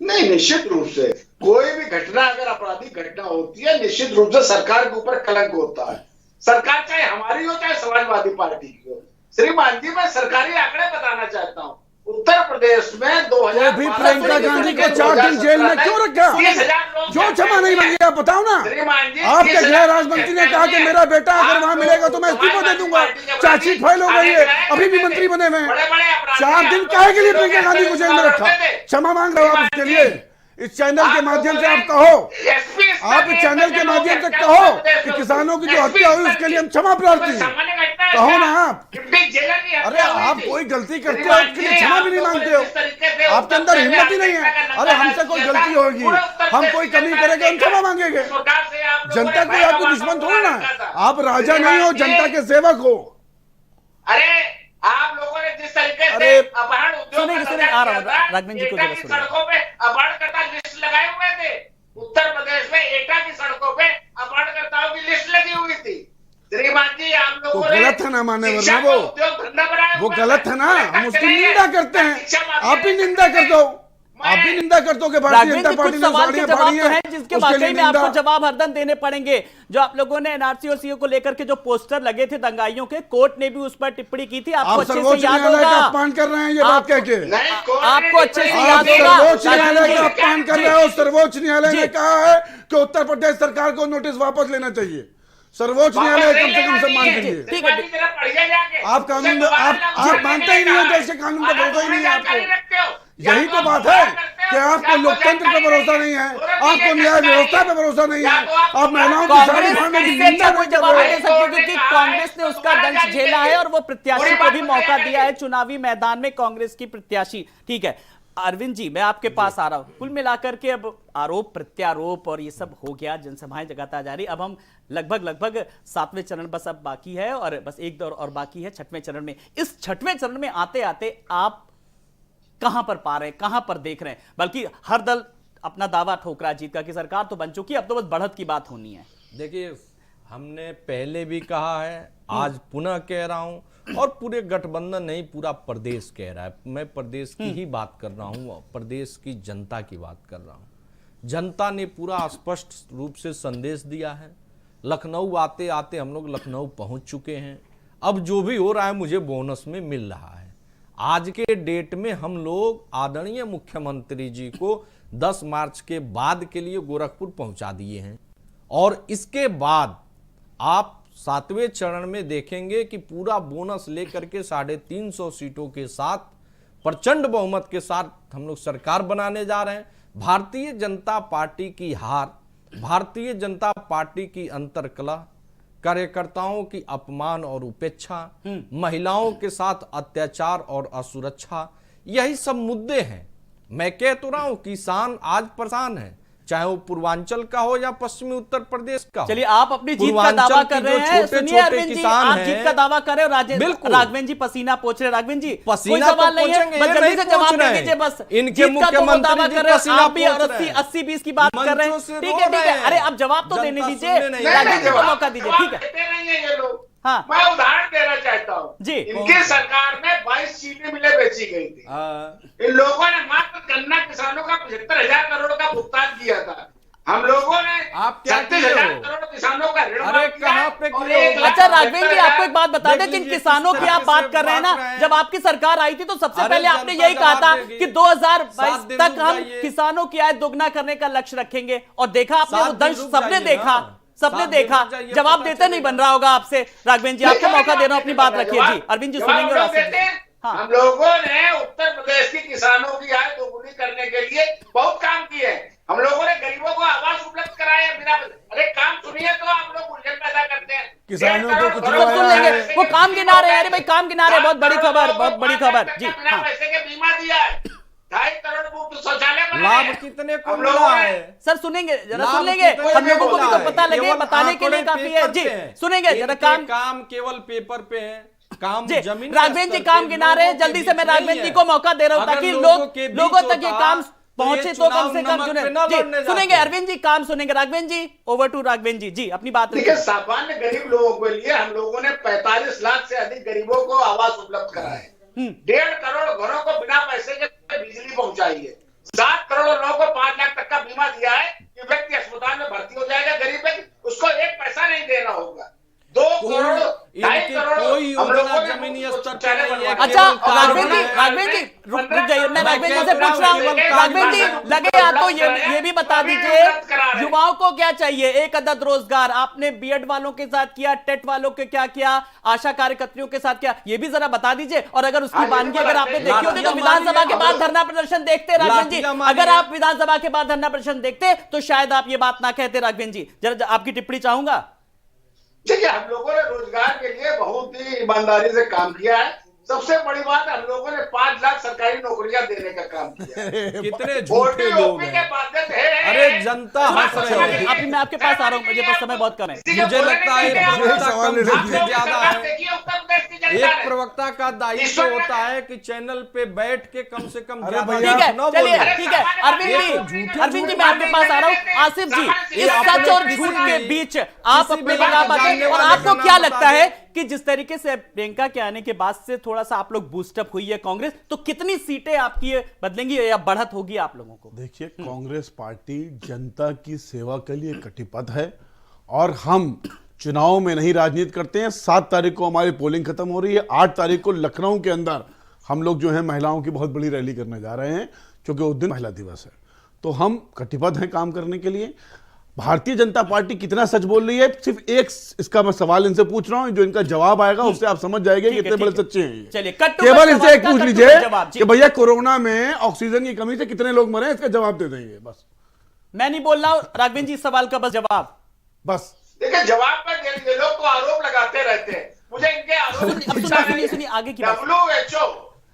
नहीं, निश्चित रूप से कोई भी घटना अगर आपराधिक घटना होती है, निश्चित रूप से सरकार के ऊपर कलंक होता है। सरकार चाहे हमारी हो चाहे समाजवादी पार्टी की हो। श्रीमान जी, मैं सरकारी आंकड़े बताना चाहता हूँ। उत्तर प्रदेश में 2000 भी प्रियंका गांधी को 4 दिन जेल में क्यों रखा? जो क्षमा नहीं मांगी, आप बताओ ना। आपके गृह राज्य मंत्री ने कहा कि मेरा बेटा अगर वहां मिलेगा तो मैं इस्तीफा दे दूंगा। चार्जशीट फाइल हो गई है, अभी भी मंत्री बने हुए हैं। 4 दिन काहे के लिए प्रियंका गांधी को जेल में रखा? क्षमा मांग रहे हो आप उसके लिए? इस चैनल के माध्यम से आप कहो, आप इस चैनल के माध्यम से कहो कि किसानों की जो हत्या हुई उसके लिए हम क्षमा प्रार्थी हैं। कहो ना आप। अरे आप कोई गलती करते हो उसके लिए क्षमा भी नहीं मांगते हो। आपके अंदर हिम्मत ही नहीं है। अरे हमसे कोई गलती होगी, हम कोई कमी करेंगे, हम क्षमा मांगेंगे। जनता कोई आपको दुश्मन थोड़ा ना है। आप राजा नहीं हो, जनता के सेवक हो। अरे आप लोगों ने जिस तरीके से अपहरण उद्योग राघवेंद्र जी को सड़कों पे अपहरणकर्ता लिस्ट लगाए हुए थे। उत्तर प्रदेश में एटा की सड़कों पे अपहरणकर्ताओं की लिस्ट लगी हुई थी। श्रीमान जी, आप लोगों ने गलत है ना माने, वरना वो गलत है ना। हम उसकी निंदा करते हैं, आप भी निंदा कर दो। आप भी निंदा कर दो कि भारतीय जनता पार्टी ने साड़ियां फाड़ी हैं, जिसके वाकई में आपको जवाब हरदम देने पड़ेंगे। जो आप लोगों ने एनआरसी और सीओ को लेकर के जो पोस्टर लगे थे दंगाइयों के, कोर्ट ने भी उस पर टिप्पणी की थी। आपको अच्छे से याद होगा। अपमान कर रहे हैं ये बात कह के, आपको अच्छे से याद होगा। सर्वोच्च न्यायालय का अपमान कर रहे हो। सर्वोच्च न्यायालय ने कहा है कि उत्तर प्रदेश सरकार को नोटिस वापस लेना चाहिए। सर्वोच्च न्यायालय कम से कम सम्मान करिए। ठीक है, आप कानून आप मानते ही नहीं हो, देश के कानून का भरोसा ही नहीं है आपको। यही तो बात है कि आपको लोकतंत्र पे भरोसा नहीं है, आपको न्याय व्यवस्था पे भरोसा नहीं है। आप महिलाओं की साड़ी फाड़ने की निंदा कोई जवाब नहीं दे सकते, क्योंकि कांग्रेस ने उसका दंश झेला है और वो प्रत्याशी को भी मौका दिया है चुनावी मैदान में, कांग्रेस की प्रत्याशी। ठीक है अरविंद जी, मैं आपके पास आ रहा हूं। कुल मिलाकर के अब आरोप प्रत्यारोप और ये सब हो गया, जनसभाएं जगातार जारी। अब हम लगभग 7वें चरण बस अब बाकी है, और बस एक दौर और बाकी है 6वें चरण में। इस 6वें चरण में आते आते आप कहां पर पा रहे हैं, कहां पर देख रहे हैं? बल्कि हर दल अपना दावा ठोक रहा है जीत का कि सरकार तो बन चुकी है, अब तो बस बढ़त की बात होनी है। देखिए, हमने पहले भी कहा है, आज पुनः कह रहा हूं, और पूरे गठबंधन नहीं, पूरा प्रदेश कह रहा है। मैं प्रदेश की ही बात कर रहा हूं, प्रदेश की जनता की बात कर रहा हूं। जनता ने पूरा स्पष्ट रूप से संदेश दिया है। लखनऊ आते आते हम लोग लखनऊ पहुंच चुके हैं। अब जो भी हो रहा है मुझे बोनस में मिल रहा है। आज के डेट में हम लोग आदरणीय मुख्यमंत्री जी को 10 मार्च के बाद के लिए गोरखपुर पहुंचा दिए हैं, और इसके बाद आप 7वें चरण में देखेंगे कि पूरा बोनस लेकर के 350 सीटों के साथ प्रचंड बहुमत के साथ हम लोग सरकार बनाने जा रहे हैं। भारतीय जनता पार्टी की हार, भारतीय जनता पार्टी की अंतर्कलह, कार्यकर्ताओं की अपमान और उपेक्षा, महिलाओं के साथ अत्याचार और असुरक्षा, यही सब मुद्दे हैं। मैं कह तो रहा हूं, किसान आज परेशान है, चाहे वो पूर्वांचल का हो या पश्चिमी उत्तर प्रदेश का हो। चलिए, आप अपनी जीत का दावा कर रहे हैं। सुनिए अरविंद जी, आप जीत का दावा कर रहे हो। राघवेंद्र जी पसीना पोंछ रहे। राघवेंद्र जी, पसीना कोई सवाल नहीं है, बस जल्दी से जवाब दे दीजिए। बस इनके मुख्यमंत्री जी पसीना पोंछ रहे हैं, 80-20 की बात कर रहे हैं। ठीक है, अरे अब जवाब तो देने दीजिए, राघवेंद्र जी को मौका दीजिए। ठीक है, हाँ, मैं उदाहरण देना चाहता हूँ जी। इनकी सरकार में 22 चीनी मिलें बेची गई थी। इन लोगों ने मात्र गन्ना किसानों का 75,000 करोड़ का भुगतान किया था। हम लोगों ने आप क्या किए 37,000 हो? करोड़ किसानों का ऋण अरे माफ किया कहाँ पे और किए हो? 1,00,000 अच्छा राघवेंद्र जी, आपको एक बात बता देख दें, जिन लीजिए किसानों किस की आप तरीके बात से कर रहे हैं ना, बात रहे हैं। जब आपकी सरकार आई थी तो सबसे अरे पहले आपने जनता यही कहा था जवाब देगी। कि 2022 7 दिन तक रुक हम जाइए। किसानों की आय दोगुना करने का लक्ष्य रखेंगे, और देखा आपने 7 वो दिन दंश रुक सबने जाइए देखा, ना। सबने 7 दिन देखा। रुक जाइए, जवाब पता देते नहीं बन रहा होगा आपसे राघवेंद्र जी, आपको मौका दे रहा हूं, अपनी बात रखिए जी। अरविंद जी सुनेंगे और आसिफ जी। हाँ, हम लोगों ने उत्तर प्रदेश की किसानों की आय दोगुनी करने के लिए बहुत काम किए। हम लोगों ने गरीबों को आवास उपलब्ध कराया बिना, अरे काम सुनिए तो आप लोग उलझन पैदा करते हैं। किसानों को कुछ सब सुन लेंगे, वो काम गिना रहे हैं। अरे भाई काम गिना रहे हैं, बहुत बड़ी खबर, बहुत बड़ी खबर जी। बिना हाँ पैसे के बीमा दिया है, 2.5 करोड़ मुफ्त शौचालय बनाए लाभ हैं। कितने को हम मिला लोगों ने है? सर सुनेंगे, जरा लाभ सुन लेंगे, कितने हम लोगों को भी तो मिला पता है? लगे, केवल बताने के लिए आंकड़े काफी है पेपर जी। पे हैं। सुनेंगे जरा, इनके काम केवल पेपर पे है, काम जी जमीन राघवेंद्र जी काम गिना रहे हैं, जल्दी से मैं राघवेंद्र जी को मौका दे रहा हूं ताकि लोगों तक ये काम पहुंचे तो कम से कम सुने जी। सुनेंगे अरविंद जी, काम सुनेंगे। राघवेंद्र जी, ओवर टू राघवेंद्र जी, जी अपनी बात देखिए, रखिए। सामान्य गरीब लोगों के लिए हम लोगों ने 45 लाख से अधिक गरीबों को आवास उपलब्ध कराए। 1.5 करोड़ घरों को बिना पैसे के बिजली पहुंचाई है। 7 करोड़ लोगों को 5 लाख तक का बीमा दिया है कि व्यक्ति अस्पताल में भर्ती हो जाएगा, गरीब व्यक्ति, उसको 1 पैसा नहीं देना होगा। 2 करोड़ 2.5 करोड़ कोई हम लोगों योजना ने जमीनी मुफ्त स्तर पे शौचालय नहीं है। बनवाए। अच्छा केवल राघवेंद्र जी, कारण राघवेंद्र जी रुक जाइए, मैं राघवेंद्र जी से पूछ रहा हूँ। राघवेंद्र जी लगे या तो ये भी बता दीजिए, युवाओं को क्या चाहिए? 1 अदद रोजगार आपने बीएड वालों के साथ किया, टेट वालों के क्या किया, आशा कार्यकर्तियों के साथ किया, ये भी जरा बता दीजिए। और अगर उसकी वानगी अगर आपने देखी होती तो विधानसभा के बाद धरना प्रदर्शन देखते राघवेंद्र जी। अगर आप विधानसभा के बाद धरना प्रदर्शन देखते तो शायद आप ये बात ना कहते राघवेंद्र जी। जरा आपकी टिप्पणी चाहूंगा। देखिए, हम लोगों ने रोजगार के लिए बहुत ही ईमानदारी से काम किया है। सबसे बड़ी बात, हम लोगों ने 5 लाख सरकारी नौकरियां देने का काम किया है। कितने झूठे लोग ओपी के हैं। बाध्य थे। अरे जनता हंस रही है। अभी मैं आपके पास आ रहा हूं, मुझे पास समय बहुत कम है। मुझे लगता है प्रवक्ता सवाल कम नहीं से ज्यादा है। देखिए, उत्तर प्रदेश की जनता एक ने प्रवक्ता का दायित्व होता है कि चैनल पे बैठ के कम से कम ज्यादा भैया, ठीक है, न चलिए बोले। ठीक है। अरविंद जी मैं आपके पास आ रहा हूं। आसिफ जी, इस सच और झूठ के बीच आप अपने लगा पाते, और आपको क्या लगता है कि जिस तरीके से प्रियंका के आने के बाद से थोड़ा सा आप लोग बूस्टअप हुई है कांग्रेस, तो कितनी सीटें आपकी बदलेंगी या बढ़त होगी आप लोगों को? देखिए, कांग्रेस पार्टी जनता की सेवा के लिए कटिबद्ध है, और हम चुनाव में नहीं राजनीति करते हैं। 7 तारीख को हमारी पोलिंग खत्म हो रही है। 8 तारीख को लखनऊ के अंदर हम लोग जो है महिलाओं की बहुत बड़ी रैली करने जा रहे हैं, क्योंकि उस दिन महिला दिवस है। तो हम कटिबद्ध हैं काम करने के लिए। भारतीय जनता पार्टी कितना सच बोल रही है, सिर्फ एक इसका मैं सवाल इनसे पूछ रहा हूं, जो इनका जवाब आएगा उससे आप समझ जाएंगे कि कितने बड़े सच्चे हैं ये। चलिए, कट टू केवल कट इनसे एक सवाल पूछ का लीजिए कट टू जवाब, जी। कि भैया कोरोना में ऑक्सीजन की कमी से कितने लोग मरे, इसका जवाब दे देंगे बस। मैं नहीं बोल रहा हूं राघवेंद्र जी, इस सवाल का बस जवाब। बस देखिए, जवाब पर ये लोग तो आरोप लगाते रहते हैं। मुझे इनके आरोप सुनिए आगे की बात।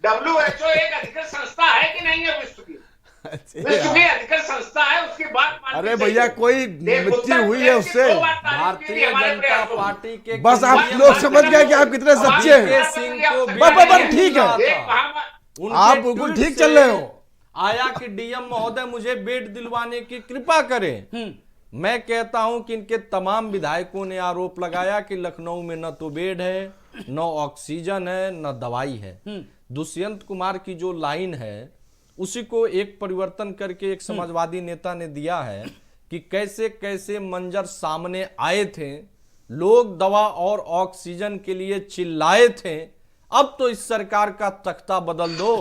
WHO एक अधिकृत संस्था है कि नहीं है विश्व की? विश्व की अधिकृत संस्था है, उसकी बात माननी अरे चाहिए। भैया, कोई मृत्यु हुई है उससे? भारतीय जनता पार्टी के बस आप लोग समझ गए कि आप कितने सच्चे हैं। सिंह को बस ठीक है, उनके आप बिल्कुल ट्वीट ठीक चल रहे हो। आया कि डीएम महोदय मुझे बेड दिलवाने की कृपा करें। मैं कहता हूं कि इनके तमाम विधायकों ने आरोप लगाया कि लखनऊ में न तो बेड है, न ऑक्सीजन है, न दवाई है। दुष्यंत कुमार की जो लाइन है उसी को एक परिवर्तन करके एक समाजवादी नेता ने दिया है कि कैसे कैसे मंजर सामने आए थे, लोग दवा और ऑक्सीजन के लिए चिल्लाए थे। अब तो इस सरकार का तख्ता बदल दो,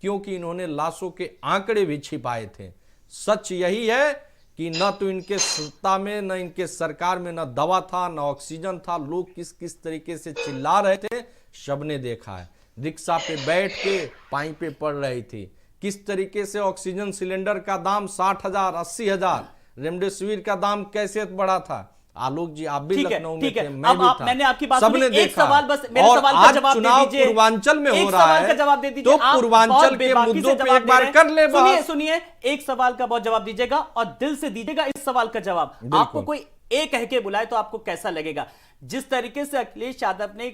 क्योंकि इन्होंने लाशों के आंकड़े भी छिपाए थे। सच यही है कि न तो इनके सत्ता में, न इनके सरकार में, न दवा था, न ऑक्सीजन था। लोग किस किस तरीके से चिल्ला रहे थे सबने देखा है। रिक्शा पे बैठ के पाइपें पड़ रही थी, किस तरीके से ऑक्सीजन सिलेंडर का दाम 60,000, 80,000, रेमडेसिविर का दाम कैसे बढ़ा था। आलोक जी, आप भी लखनऊ में थे, मैं भी था, मैंने आपकी बात सबने सुनी। एक देखा। सवाल बस, मेरे और सवाल का आज जवाब दे चुनाव दीजिए। पूर्वांचल में हो एक रहा सवाल है, का जवाब दे दीजिए। तो आप पूर्वांचल बहुत के बेबाकी मुद्दों से पे जवाब एक दे बार रहे हैं। कर ले सुनिए बात। सुनिए, एक सवाल का बहुत जवाब दीजिएगा और दिल से दीजिएगा इस सवाल का जवाब। आपको कोई ए कह के बुलाए तो आपको कैसा लगेगा? जिस तरीके से अखिलेश यादव ने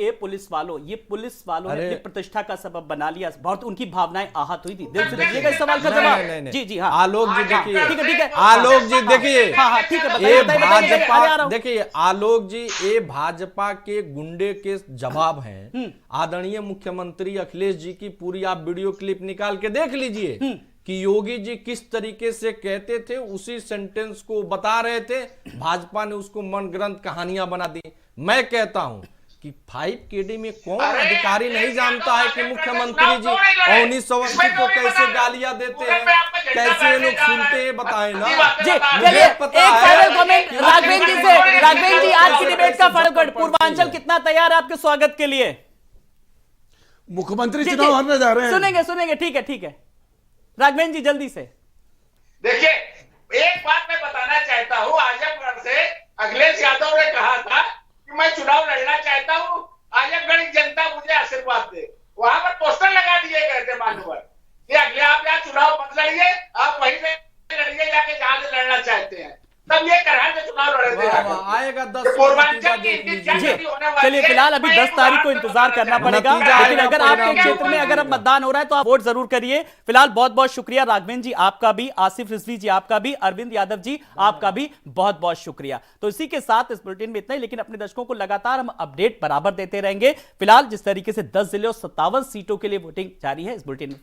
ए पुलिस वालों, ये पुलिस वालों ने अरे- अपनी प्रतिष्ठा का सबब बना लिया, बहुत उनकी भावनाएं आहत हुई थी। दिल से दीजिएगा इस सवाल का जवाब। नहीं। जी जी हाँ, आलोक जी देखिए, ठीक है आलोक जी देखिए, हाँ हाँ ठीक है, ये बताइए बताइए, अरे आ रहा भाजपा हूं। देखिए आलोक जी, ये भाजपा के गुंडे के जवाब हैं। आदरणीय मुख्यमंत्री अखिलेश जी की पूरी आप वीडियो क्लिप निकाल के देख लीजिए कि योगी जी किस तरीके से कहते थे, उसी सेंटेंस को बता रहे थे। भाजपा ने उसको मनगढ़ंत कहानियां बना दी। मैं कहता हूं कि 5KD में कौन अधिकारी नहीं जानता है कि मुख्यमंत्री जी अवनी अवस्थी को कैसे गालियां देते हैं, कैसे ये लोग सुनते हैं, बताएं ना। जी मुझे चलिए, एक पता है फाइनल कमेंट कि राघवेंद्र जी से। राघवेंद्र जी, आज की कैसे डिबेट का फाइनल कमेंट, पड़ती पूर्वांचल है। कितना तैयार है आपके स्वागत के लिए? मुख्यमंत्री जी, चुनाव जी, हारने जा रहे हैं। सुनेंगे, ठीक है राघवेंद्र जी जल्दी से। देखिए, एक बात मैं बताना चाहता हूँ, आजमगढ़ से अखिलेश यादव ने कहा था कि मैं चुनाव लड़ना चाहता हूँ, आजमगढ़ की जनता मुझे आशीर्वाद दे। वहां पर पोस्टर लगा दिए गए थे मान्यवर कि अगले आप यहाँ चुनाव मत लड़िए, आप वहीं से लड़िए जाके जहां से लड़ना चाहते हैं। तब ये करहल से चुनाव लड़े थे। आएगा 10 पूर्वांचल की इतनी जी जागृति होने वाली चलिए, है। फिलहाल अभी 10 तारीख को इंतजार करना पड़ेगा, नतीजा लेकिन आएगा, अगर परिणाम आपके क्षेत्र में आएगा। अगर अब मतदान हो रहा है तो आप वोट जरूर करिए। फिलहाल बहुत बहुत शुक्रिया राघवेंद्र जी, आपका भी, आसिफ रिजवी जी आपका भी, अरविंद यादव जी आपका भी बहुत बहुत शुक्रिया। तो इसी के साथ इस बुलेटिन में इतना ही, लेकिन अपने दर्शकों को लगातार हम अपडेट बराबर देते रहेंगे। फिलहाल जिस तरीके से 10 जिले और 57 सीटों के लिए वोटिंग जारी है, इस बुलेटिन में